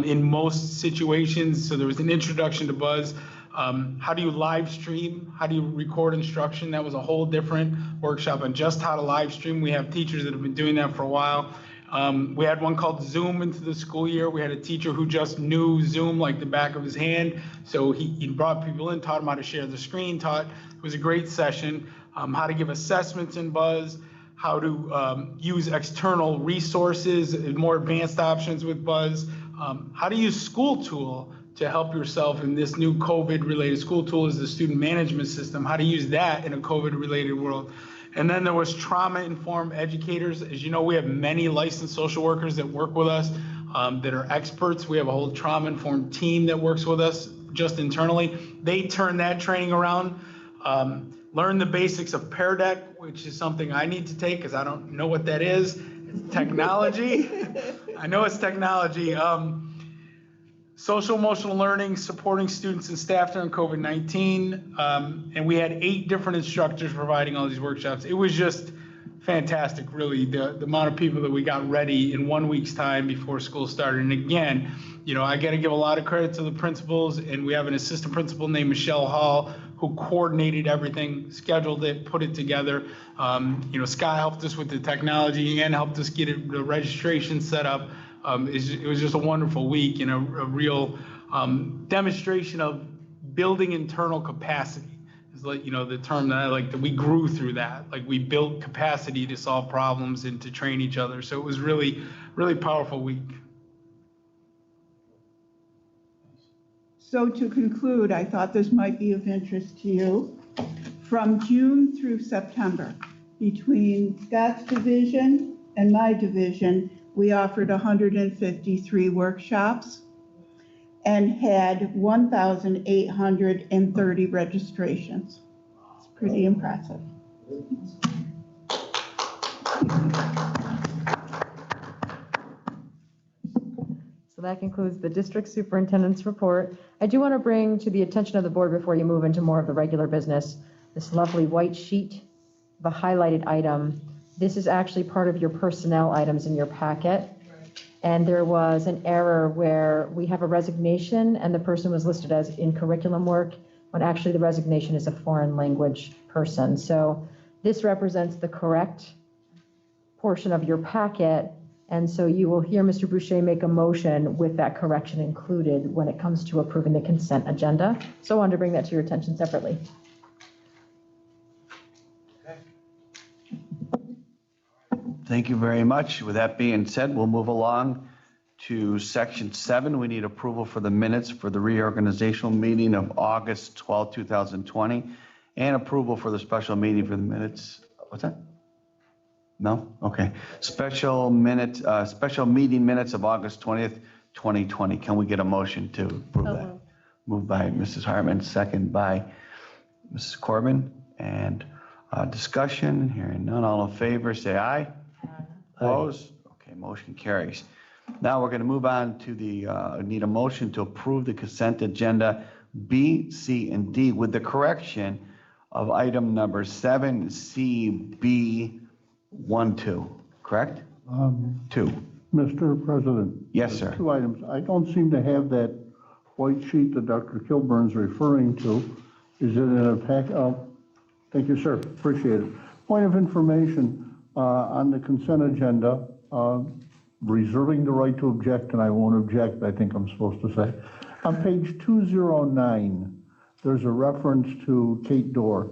in most situations. So there was an introduction to Buzz. How do you live stream? How do you record instruction? That was a whole different workshop on just how to live stream. We have teachers that have been doing that for a while. We had one called Zoom into the school year. We had a teacher who just knew Zoom like the back of his hand. So he brought people in, taught them how to share the screen, it was a great session. How to give assessments in Buzz, how to use external resources, more advanced options with Buzz, how to use School Tool to help yourself in this new COVID-related. School Tool is the student management system, how to use that in a COVID-related world. And then there was trauma-informed educators. As you know, we have many licensed social workers that work with us that are experts. We have a whole trauma-informed team that works with us just internally. They turn that training around. Learn the basics of Pear Deck, which is something I need to take because I don't know what that is. It's technology. I know it's technology. Social emotional learning, supporting students and staff during COVID-19. And we had 8 different instructors providing all these workshops. It was just fantastic, really, the amount of people that we got ready in 1 week's time before school started. And again, I got to give a lot of credit to the principals, and we have an assistant principal named Michelle Hall who coordinated everything, scheduled it, put it together. Scott helped us with the technology and helped us get the registration set up. It was just a wonderful week and a real demonstration of building internal capacity. It's like, the term that I like, that we grew through that. Like we built capacity to solve problems and to train each other. So it was really, really powerful week. So to conclude, I thought this might be of interest to you. From June through September, between Scott's division and my division, we offered 153 workshops and had 1,830 registrations. It's pretty impressive. So that concludes the district superintendent's report. I do want to bring to the attention of the board before you move into more of the regular business, this lovely white sheet, the highlighted item. This is actually part of your personnel items in your packet. And there was an error where we have a resignation and the person was listed as in curriculum work, when actually the resignation is a foreign language person. So this represents the correct portion of your packet. And so you will hear Mr. Boucher make a motion with that correction included when it comes to approving the consent agenda. So I wanted to bring that to your attention separately. Thank you very much. With that being said, we'll move along to section 7. We need approval for the minutes for the reorganizational meeting of August 12, 2020, and approval for the special meeting for the minutes. What's that? No? Okay. Special meeting minutes of August 20th, 2020. Can we get a motion to approve that? Moved by Mrs. Hartman, second by Mrs. Corbin. And discussion, hearing none, all in favor, say aye. Opposed? Okay, motion carries. Now we're going to move on to the, need a motion to approve the consent agenda B, C, and D with the correction of item number 7CB 1-2, correct? 2. Mr. President. Yes, sir. 2 items. I don't seem to have that white sheet that Dr. Kilburn's referring to. Is it in a pack? Oh, thank you, sir. Appreciate it. Point of information on the consent agenda, reserving the right to object, and I won't object, I think I'm supposed to say. On page 209, there's a reference to Kate Dorr.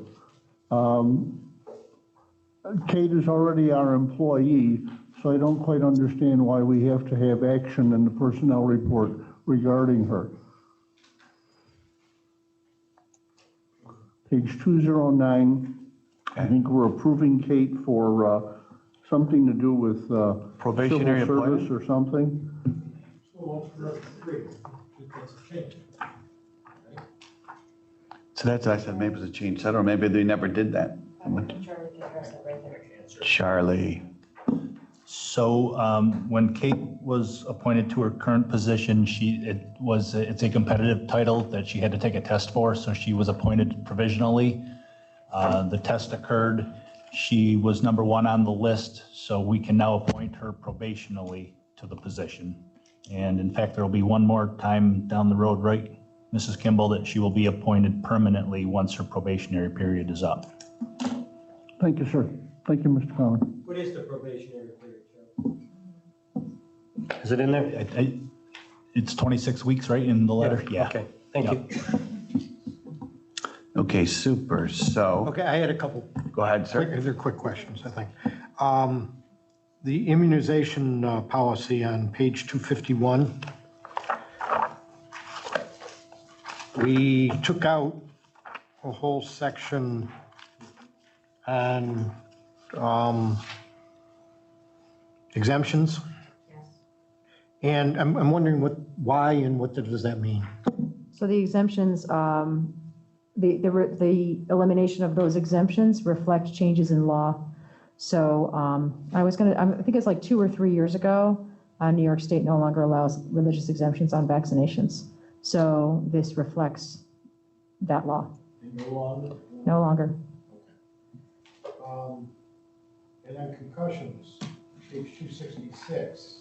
Kate is already our employee, so I don't quite understand why we have to have action in the personnel report regarding her. Page 209, I think we're approving Kate for something to do with probationary civil service appointment or something. So that's, I said, maybe it's a change set, or maybe they never did that. Charlie. So when Kate was appointed to her current position, it's a competitive title that she had to take a test for, so she was appointed provisionally. The test occurred. She was number 1 on the list, so we can now appoint her probationally to the position. And in fact, there will be one more time down the road, right, Mrs. Kimball, that she will be appointed permanently once her probationary period is up. Thank you, sir. Thank you, Mr. Conlon. What is the probationary period, Joe? Is it in there? It's 26 weeks, right, in the letter? Yeah. Okay, thank you. Okay, super. So. Okay, I had a couple. Go ahead, sir. They're quick questions, I think. The immunization policy on page 251. We took out a whole section on exemptions. And I'm wondering why and what does that mean? So the exemptions, the elimination of those exemptions reflect changes in law. So I think it's like 2 or 3 years ago, New York State no longer allows religious exemptions on vaccinations. So this reflects that law. No longer? No longer. And then concussions, page 266,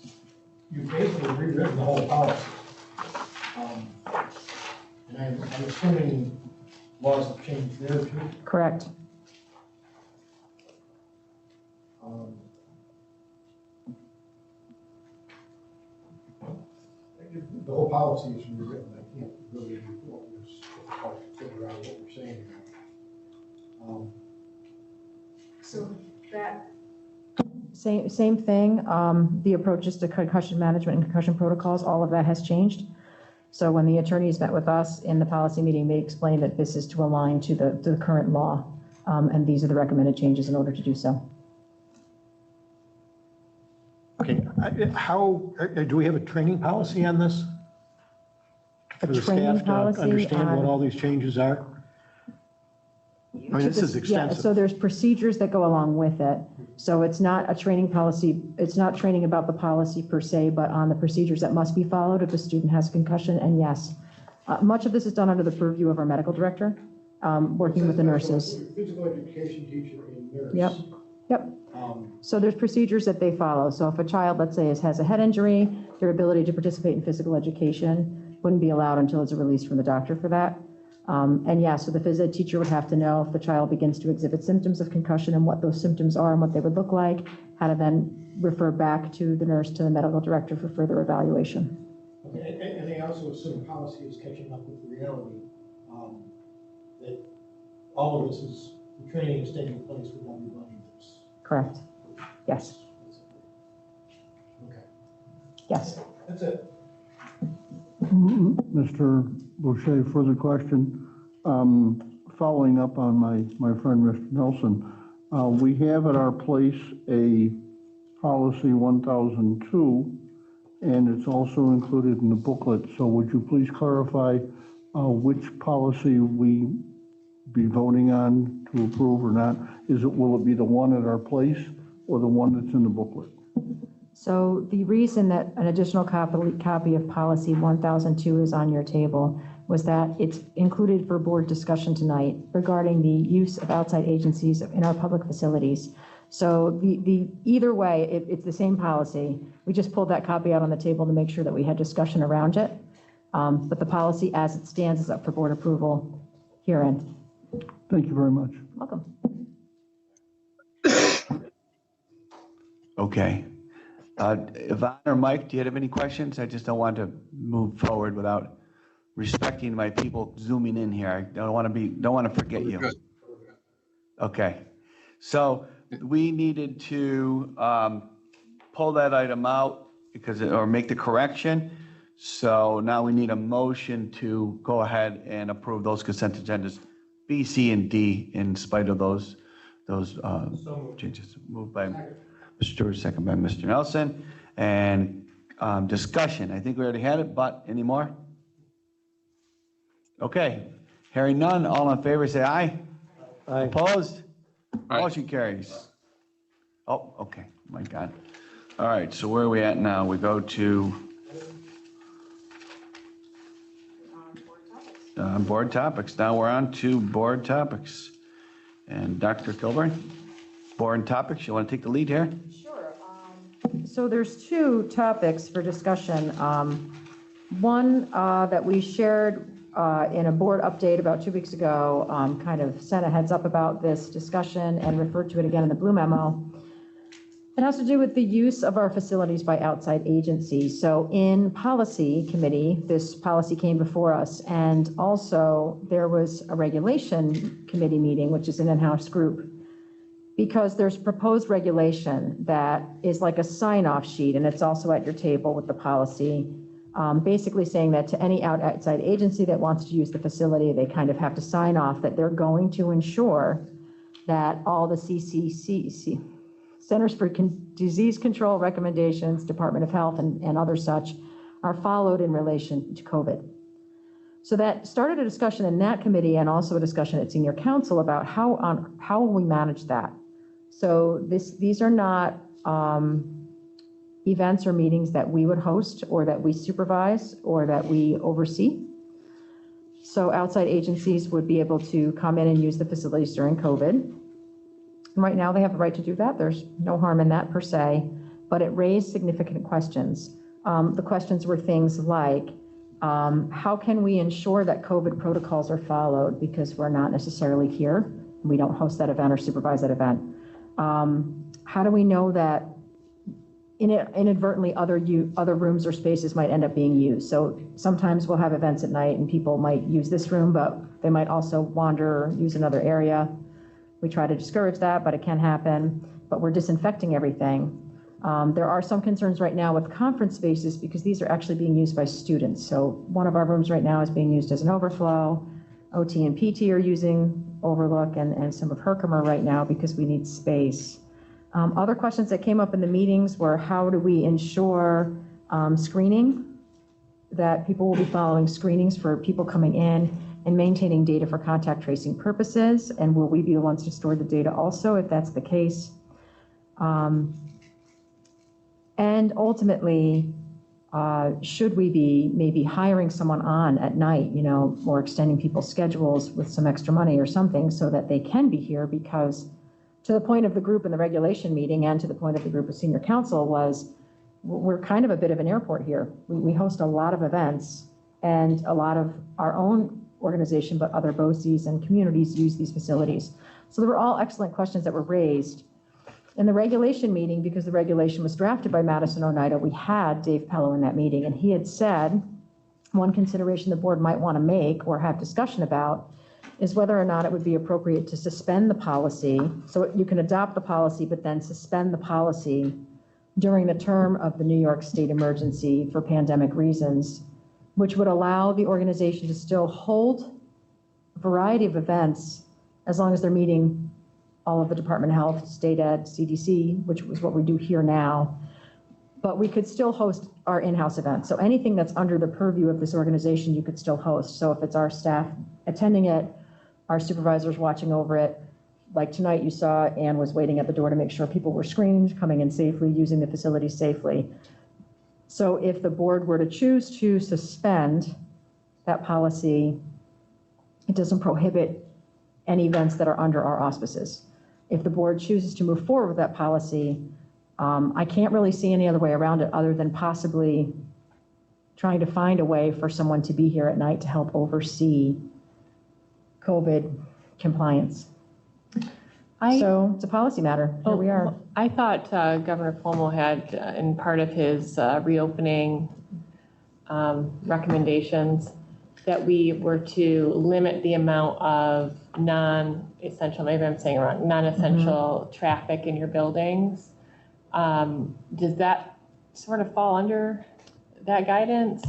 you've basically rewritten the whole policy. And I'm assuming laws have changed there too? Correct. The whole policy is rewritten. I can't really, it's difficult to figure out what we're saying now. So that. Same thing. The approaches to concussion management and concussion protocols, all of that has changed. So when the attorneys met with us in the policy meeting, they explained that this is to align to the current law. And these are the recommended changes in order to do so. Okay, do we have a training policy on this? For the staff to understand what all these changes are? I mean, this is extensive. Yeah, so there's procedures that go along with it. So it's not a training policy, it's not training about the policy per se, but on the procedures that must be followed if a student has a concussion, and yes. Much of this is done under the purview of our medical director, working with the nurses. Physical education teacher and nurse. Yep. Yep. So there's procedures that they follow. So if a child, let's say, has a head injury, their ability to participate in physical education wouldn't be allowed until it's a release from the doctor for that. And yeah, so the phys ed teacher would have to know if the child begins to exhibit symptoms of concussion and what those symptoms are and what they would look like, how to then refer back to the nurse, to the medical director for further evaluation. Okay, and they also assume policy is catching up with the reality, that all of this is, the training is taking place with everybody that's. Correct. Yes. Okay. Yes. That's it. Mr. Boucher, further question. Following up on my friend, Mr. Nelson, we have at our place a policy 1002, and it's also included in the booklet. So would you please clarify which policy we be voting on to approve or not? Will it be the one at our place or the one that's in the booklet? So the reason that an additional copy of policy 1002 is on your table was that it's included for board discussion tonight regarding the use of outside agencies in our public facilities. So either way, it's the same policy. We just pulled that copy out on the table to make sure that we had discussion around it. But the policy as it stands is up for board approval herein. Thank you very much. Welcome. Okay. Yvonne or Mike, do you have any questions? I just don't want to move forward without respecting my people zooming in here. I don't want to forget you. Okay. So we needed to pull that item out or make the correction. So now we need a motion to go ahead and approve those consent agendas, B, C, and D, in spite of those changes. Moved by Mr. Stewart, second by Mr. Nelson. And discussion, I think we already had it, but any more? Okay, hearing none, all in favor say aye. Aye. Opposed? Motion carries. Oh, okay, my God. All right, so where are we at now? We go to board topics. Now we're on to board topics. And Dr. Kilburn, board topics, you want to take the lead here? Sure. So there's two topics for discussion. One that we shared in a board update about 2 weeks ago, kind of sent a heads up about this discussion and referred to it again in the Blue Memo. It has to do with the use of our facilities by outside agencies. So in policy committee, this policy came before us, and also there was a regulation committee meeting, which is an in-house group, because there's proposed regulation that is like a sign-off sheet, and it's also at your table with the policy, basically saying that to any outside agency that wants to use the facility, they kind of have to sign off that they're going to ensure that all the CCC, Centers for Disease Control recommendations, Department of Health, and other such, are followed in relation to COVID. So that started a discussion in that committee and also a discussion at Senior Council about how will we manage that. So these are not events or meetings that we would host or that we supervise or that we oversee. So outside agencies would be able to come in and use the facilities during COVID. And right now they have the right to do that. There's no harm in that per se, but it raised significant questions. The questions were things like, how can we ensure that COVID protocols are followed because we're not necessarily here? We don't host that event or supervise that event. How do we know that inadvertently other rooms or spaces might end up being used? So sometimes we'll have events at night and people might use this room, but they might also wander or use another area. We try to discourage that, but it can happen. But we're disinfecting everything. There are some concerns right now with conference spaces because these are actually being used by students. So one of our rooms right now is being used as an overflow. OT and PT are using Overlook and some of Herkimer right now because we need space. Other questions that came up in the meetings were how do we ensure screening, that people will be following screenings for people coming in and maintaining data for contact tracing purposes, and will we be the ones to store the data also if that's the case? And ultimately, should we be maybe hiring someone on at night, or extending people's schedules with some extra money or something so that they can be here because to the point of the group in the regulation meeting and to the point of the group of senior council was, we're kind of a bit of an airport here. We host a lot of events, and a lot of our own organization, but other BOCES and communities use these facilities. So there were all excellent questions that were raised. In the regulation meeting, because the regulation was drafted by Madison Oneida, we had Dave Pello in that meeting, and he had said one consideration the board might want to make or have discussion about is whether or not it would be appropriate to suspend the policy. So you can adopt the policy, but then suspend the policy during the term of the New York State emergency for pandemic reasons, which would allow the organization to still hold a variety of events as long as they're meeting all of the Department of Health, State Ed, CDC, which was what we do here now. But we could still host our in-house events. So anything that's under the purview of this organization, you could still host. So if it's our staff attending it, our supervisors watching over it, like tonight you saw Ann was waiting at the door to make sure people were screened, coming in safely, using the facility safely. So if the board were to choose to suspend that policy, it doesn't prohibit any events that are under our auspices. If the board chooses to move forward with that policy, I can't really see any other way around it other than possibly trying to find a way for someone to be here at night to help oversee COVID compliance. So it's a policy matter. Here we are. I thought Governor Cuomo had, in part of his reopening recommendations, that we were to limit the amount of non-essential, maybe I'm saying it wrong, non-essential traffic in your buildings. Does that sort of fall under that guidance?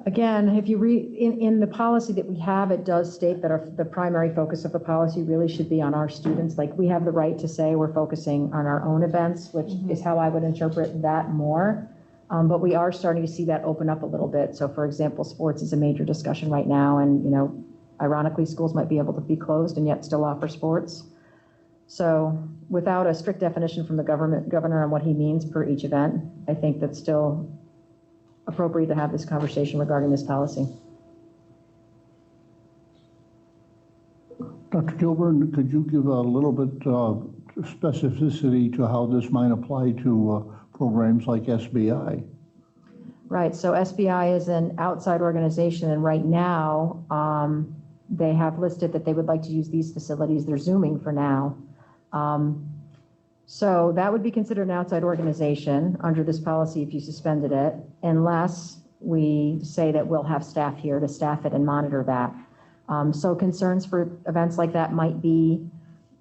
Again, if you read in the policy that we have, it does state that the primary focus of the policy really should be on our students. Like, we have the right to say we're focusing on our own events, which is how I would interpret that more. But we are starting to see that open up a little bit. So for example, sports is a major discussion right now. And, you know, ironically, schools might be able to be closed and yet still offer sports. So without a strict definition from the governor on what he means per each event, I think that's still appropriate to have this conversation regarding this policy. Dr. Kilburn, could you give a little bit of specificity to how this might apply to programs like SBI? Right, so SBI is an outside organization, and right now they have listed that they would like to use these facilities. They're Zooming for now. So that would be considered an outside organization under this policy if you suspended it, unless we say that we'll have staff here to staff it and monitor that. So concerns for events like that might be,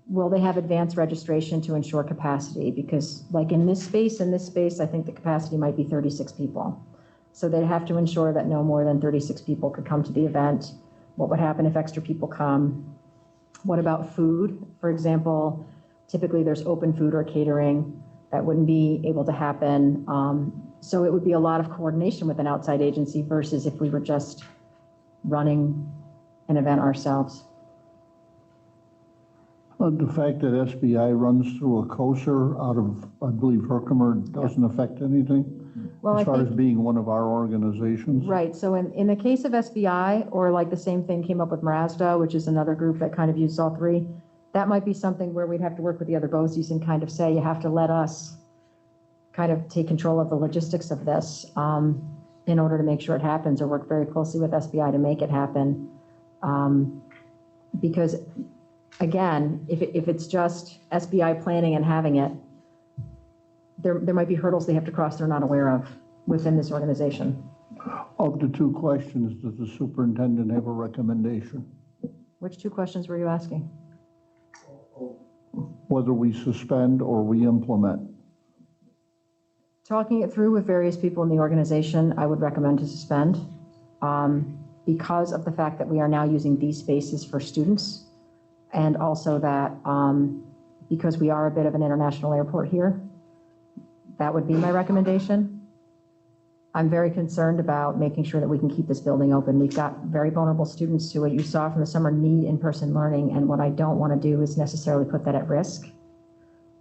will they have advanced registration to ensure capacity? Because like in this space, I think the capacity might be 36 people. So they'd have to ensure that no more than 36 people could come to the event. What would happen if extra people come? What about food? For example, typically there's open food or catering. That wouldn't be able to happen. So it would be a lot of coordination with an outside agency versus if we were just running an event ourselves. The fact that SBI runs through a COSER out of, I believe, Herkimer doesn't affect anything? Well, as far as being one of our organizations? Right, so in the case of SBI, or like the same thing came up with Marazda, which is another group that kind of uses all three, that might be something where we'd have to work with the other BOCES and kind of say, you have to let us kind of take control of the logistics of this in order to make sure it happens, or work very closely with SBI to make it happen. Because again, if it's just SBI planning and having it, there might be hurdles they have to cross they're not aware of within this organization. Of the two questions, does the superintendent have a recommendation? Which two questions were you asking? Whether we suspend or we implement? Talking it through with various people in the organization, I would recommend to suspend because of the fact that we are now using these spaces for students, and also that because we are a bit of an international airport here, that would be my recommendation. I'm very concerned about making sure that we can keep this building open. We've got very vulnerable students who, what you saw from the summer, need in-person learning, and what I don't want to do is necessarily put that at risk.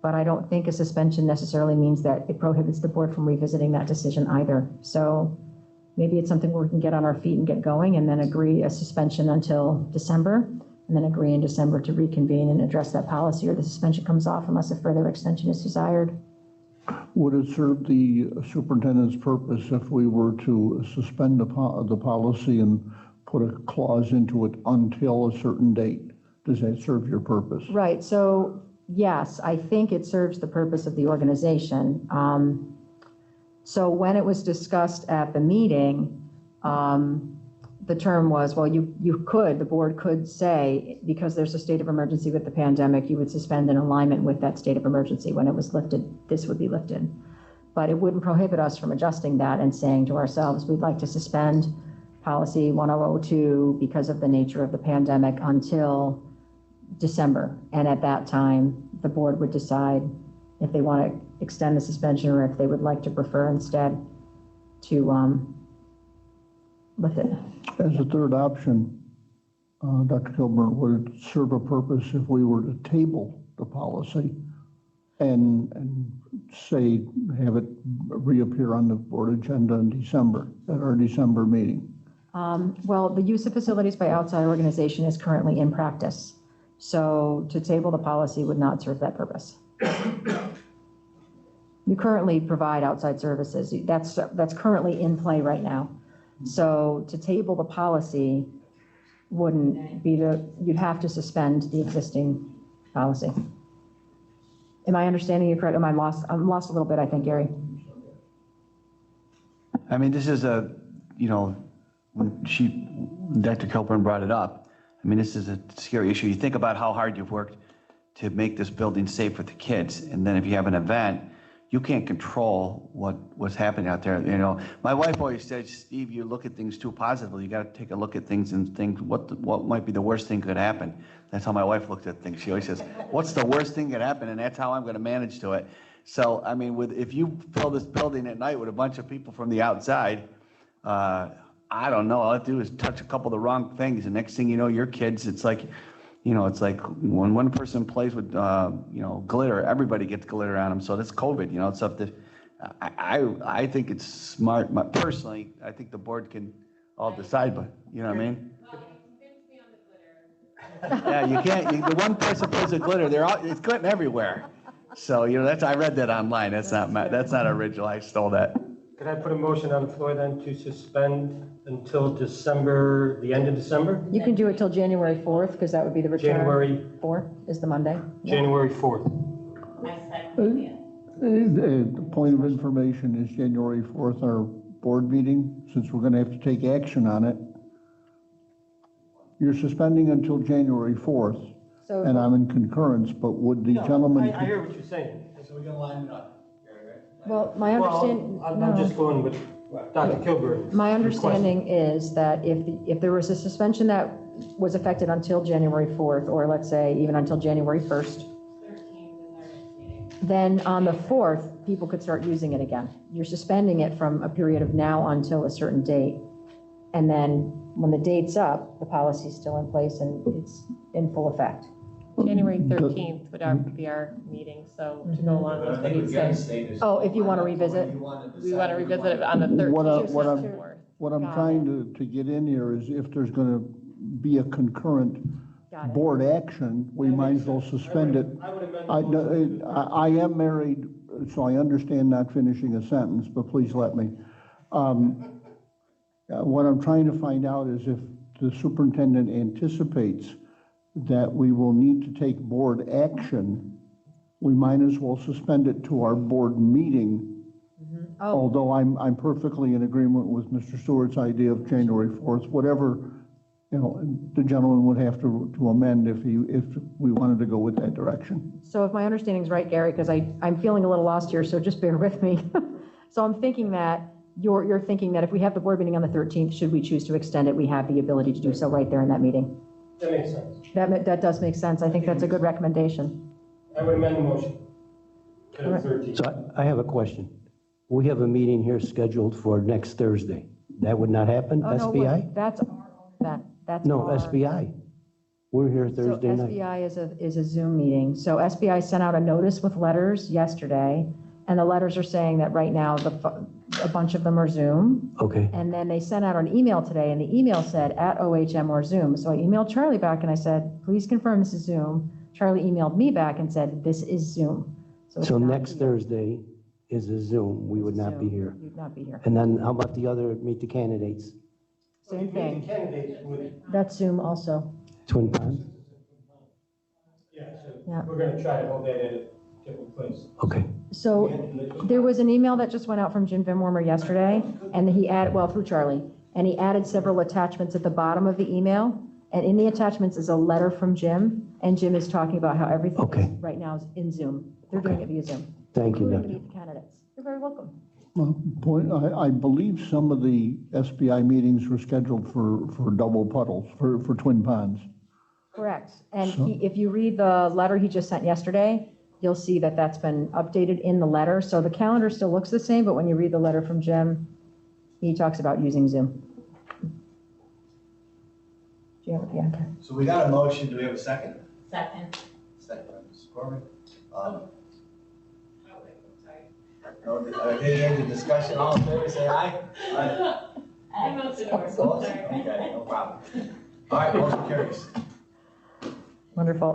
But I don't think a suspension necessarily means that it prohibits the board from revisiting that decision either. So maybe it's something where we can get on our feet and get going and then agree a suspension until December. and then agree in December to reconvene and address that policy, or the suspension comes off unless a further extension is desired. Would it serve the superintendent's purpose if we were to suspend the policy and put a clause into it until a certain date? Does that serve your purpose? Right, so yes, I think it serves the purpose of the organization. So when it was discussed at the meeting, the term was, well, the board could say, because there's a state of emergency with the pandemic, you would suspend in alignment with that state of emergency. When it was lifted, this would be lifted. But it wouldn't prohibit us from adjusting that and saying to ourselves, we'd like to suspend policy 1002 because of the nature of the pandemic until December. And at that time, the board would decide if they want to extend the suspension or if they would like to prefer instead to lift it. As a third option, Dr. Kilburn, would it serve a purpose if we were to table the policy and say, have it reappear on the board agenda in December, at our December meeting? Well, the use of facilities by outside organization is currently in practice. So to table the policy would not serve that purpose. You currently provide outside services. That's currently in play right now. So to table the policy wouldn't be you'd have to suspend the existing policy. Am I understanding you correct? I'm lost a little bit, I think, Gary. I mean, this is when Dr. Kilburn brought it up, I mean, this is a scary issue. You think about how hard you've worked to make this building safe for the kids. And then if you have an event, you can't control what's happening out there. You know, my wife always says, Steve, you look at things too positively. You got to take a look at things and think what might be the worst thing could happen. That's how my wife looks at things. She always says, what's the worst thing that could happen? And that's how I'm going to manage to it. So, I mean, if you fill this building at night with a bunch of people from the outside, I don't know. All I have to do is touch a couple of the wrong things. And next thing you know, your kids, it's like when one person plays with, glitter, everybody gets glitter on them. So that's COVID, it's up to, I think it's smart. Personally, I think the board can all decide, but you know what I mean? Yeah, you can't, the one person plays with glitter, it's glitting everywhere. So, I read that online. That's not original. I stole that. Could I put a motion on the floor then to suspend until December, the end of December? You can do it till January 4th, because that would be the return. January 4th is the Monday. January 4th. The point of information is January 4th, our board meeting, since we're going to have to take action on it. You're suspending until January 4th, and I'm in concurrence, but would the gentleman... I hear what you're saying. So we're gonna line it up. Well, my understanding. I'm just going with Dr. Kilburn. My understanding is that if there was a suspension that was affected until January 4th, or let's say even until January 1st, then on the 4th, people could start using it again. You're suspending it from a period of now until a certain date. And then when the date's up, the policy's still in place and it's in full effect. January 13th would be our meeting, so to go along with what you said. Oh, if you want to revisit? We want to revisit it on the 13th. What I'm trying to get in here is if there's going to be a concurrent board action, we might as well suspend it. I am married, so I understand not finishing a sentence, but please let me. What I'm trying to find out is if the superintendent anticipates that we will need to take board action, we might as well suspend it to our board meeting. Although I'm perfectly in agreement with Mr. Stewart's idea of January 4th, whatever, the gentleman would have to amend if we wanted to go with that direction. So if my understanding is right, Gary, because I'm feeling a little lost here, so just bear with me. So I'm thinking that you're thinking that if we have the board meeting on the 13th, should we choose to extend it, we have the ability to do so right there in that meeting. That makes sense. That does make sense. I think that's a good recommendation. I would amend the motion to the 13th. So I have a question. We have a meeting here scheduled for next Thursday. That would not happen, Oh, no, SBI? wait, that's our own event. That's No, our- SBI. We're here Thursday So night. SBI is a Zoom meeting. So SBI sent out a notice with letters yesterday, and the letters are saying that right now a bunch of them are Zoom. Okay. And then they sent out an email today, and the email said at OHM or Zoom. So I emailed Charlie back and I said, please confirm this is Zoom. Charlie emailed me back and said, this is Zoom. It's So not next here. Thursday is a Zoom. We would not be Zoom. here. You'd not be here. And then how about the other, meet the candidates? Same thing. Candidates would, That's Zoom also. Twin Ponds? yeah, so Yeah. we're gonna try to hold that at a different place. Okay. So there was an email that just went out from Jim Van Wormer yesterday, and he added, well, through Charlie, and he added several attachments at the bottom of the email. And in the attachments is a letter from Jim, and Jim is talking about how everything Okay. right now is in Zoom. They're doing it via Zoom. Thank you, Including to Dr. meet the candidates. You're very welcome. I believe some of the SBI meetings were scheduled for double puddles, for Twin Ponds. Correct. And if you read the letter he just sent yesterday, you'll see that that's been updated in the letter. So the calendar still looks the same, but when you read the letter from Jim, he talks about using Zoom. Do you have, yeah, okay. So we got a motion, do we have a second? Second. Second by Mrs. Corbett. Any discussion, all in favor, say aye. I moved it over, Opposed? Okay, no problem. All right, motion carries. Wonderful.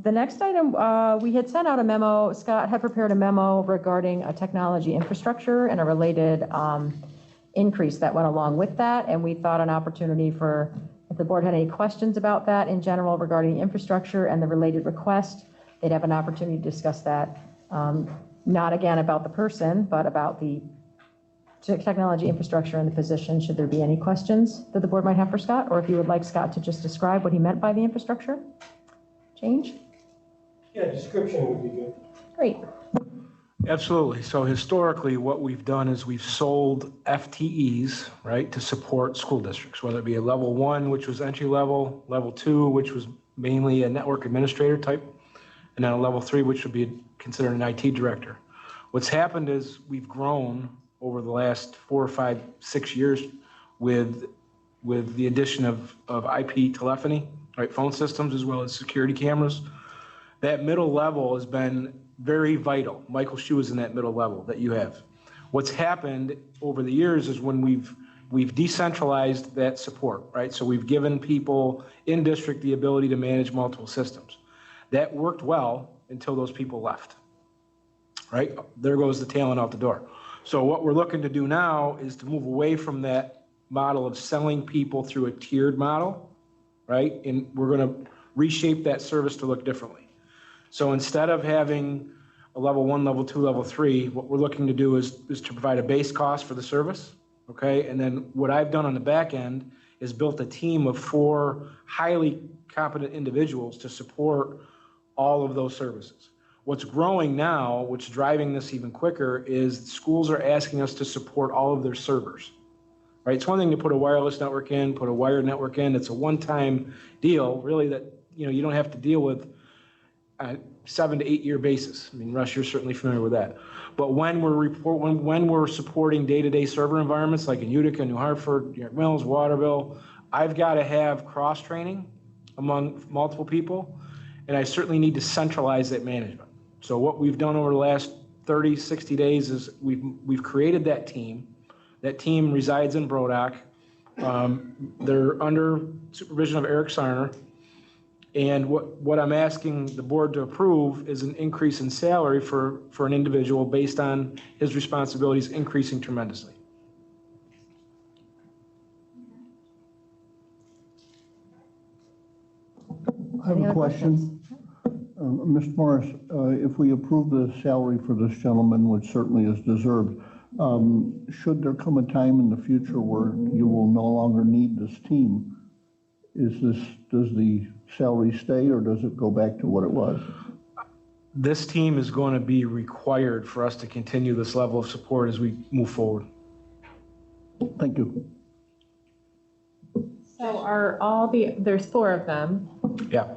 The next item, we had sent out a memo, Scott had prepared a memo regarding a technology infrastructure and a related increase that went along with that. And we thought an opportunity for, if the board had any questions about that in general regarding the infrastructure and the related request, they'd have an opportunity to discuss that. Not again about the person, but about the technology infrastructure and the position, should there be any questions that the board might have for Scott, or if you would like Scott to just describe what he meant by the infrastructure change? Yeah, description would be good. Great. Absolutely. So historically, what we've done is we've sold FTEs, right, to support school districts, whether it be a level 1, which was entry level, level 2, which was mainly a network administrator type, and then a level 3, which would be considered an IT director. What's happened is we've grown over the last 4, 5, 6 years with the addition of IP telephony, right, phone systems, as well as security cameras. That middle level has been very vital. Michael Shue is in that middle level that you have. What's happened over the years is when we've decentralized that support, right? So we've given people in district the ability to manage multiple systems. That worked well until those people left, right? There goes the talent out the door. So what we're looking to do now is to move away from that model of selling people through a tiered model, right? And we're going to reshape that service to look differently. So instead of having a level 1, level 2, level 3, what we're looking to do is to provide a base cost for the service, okay? And then what I've done on the back end is built a team of 4 highly competent individuals to support all of those services. What's growing now, what's driving this even quicker, is schools are asking us to support all of their servers, right? It's one thing to put a wireless network in, put a wired network in. It's a one-time deal, really, that you don't have to deal with a 7 to 8 year basis. I mean, Russ, you're certainly familiar with that. But when we're supporting day-to-day server environments like in Utica, New Hartford, New York Mills, Waterville, I've got to have cross-training among multiple people, and I certainly need to centralize that management. So what we've done over the last 30, 60 days is we've created that team. That team resides in Brodock. They're under supervision of Eric Sarner. And what I'm asking the board to approve is an increase in salary for an individual based on his responsibilities increasing tremendously. I have a question. Mr. Morris, if we approve the salary for this gentleman, which certainly is deserved, should there come a time in the future where you will no longer need this team, does the salary stay or does it go back to what it was? This team is going to be required for us to continue this level of support as we move forward. Thank you. So are there's 4 of them. Yeah.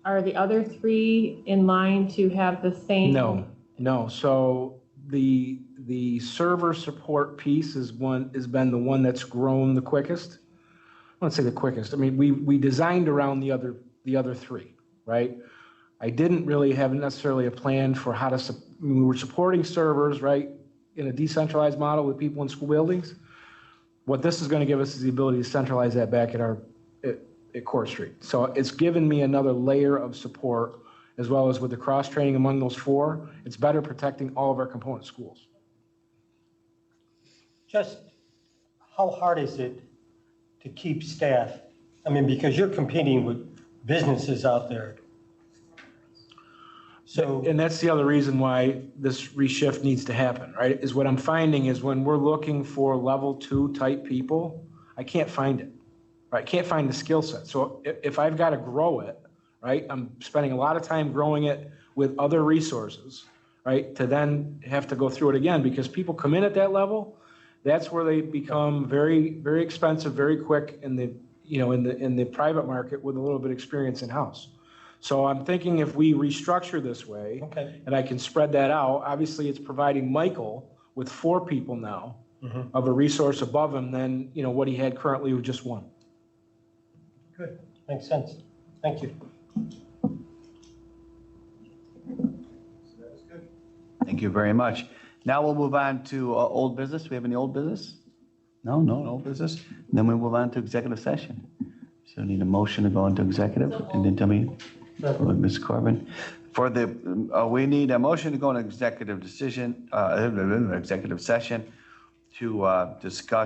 Are the other 3 in line to have the same? No. So the server support piece has been the one that's grown the quickest. I won't say the quickest. I mean, we designed around the other 3, right? I didn't really have necessarily a plan for how to, we were supporting servers, right? in a decentralized model with people in school buildings. What this is going to give us is the ability to centralize that back at Court Street. So it's given me another layer of support, as well as with the cross-training among those four. It's better protecting all of our component schools. Just how hard is it to keep staff? I mean, because you're competing with businesses out there. So, and that's the other reason why this reshift needs to happen, right? Is what I'm finding is when we're looking for level 2 type people, I can't find it, right? I can't find the skill set. So if I've got to grow it, right? I'm spending a lot of time growing it with other resources, right? To then have to go through it again, because people come in at that level, that's where they become very, very expensive, very quick in the, you know, in the private market with a little bit of experience in-house. So I'm thinking if we restructure this way, and I can spread that out, obviously it's providing Michael with 4 people now of a resource above him than, you know, what he had currently with just 1. good, makes sense. Thank you. Thank you very much. Now we'll move on to old business. Do we have any old business? No old business. Then we move on to executive session. So I need a motion to go into executive, and then tell me, Ms. Corbin. For the, we need a motion to go into executive session to discuss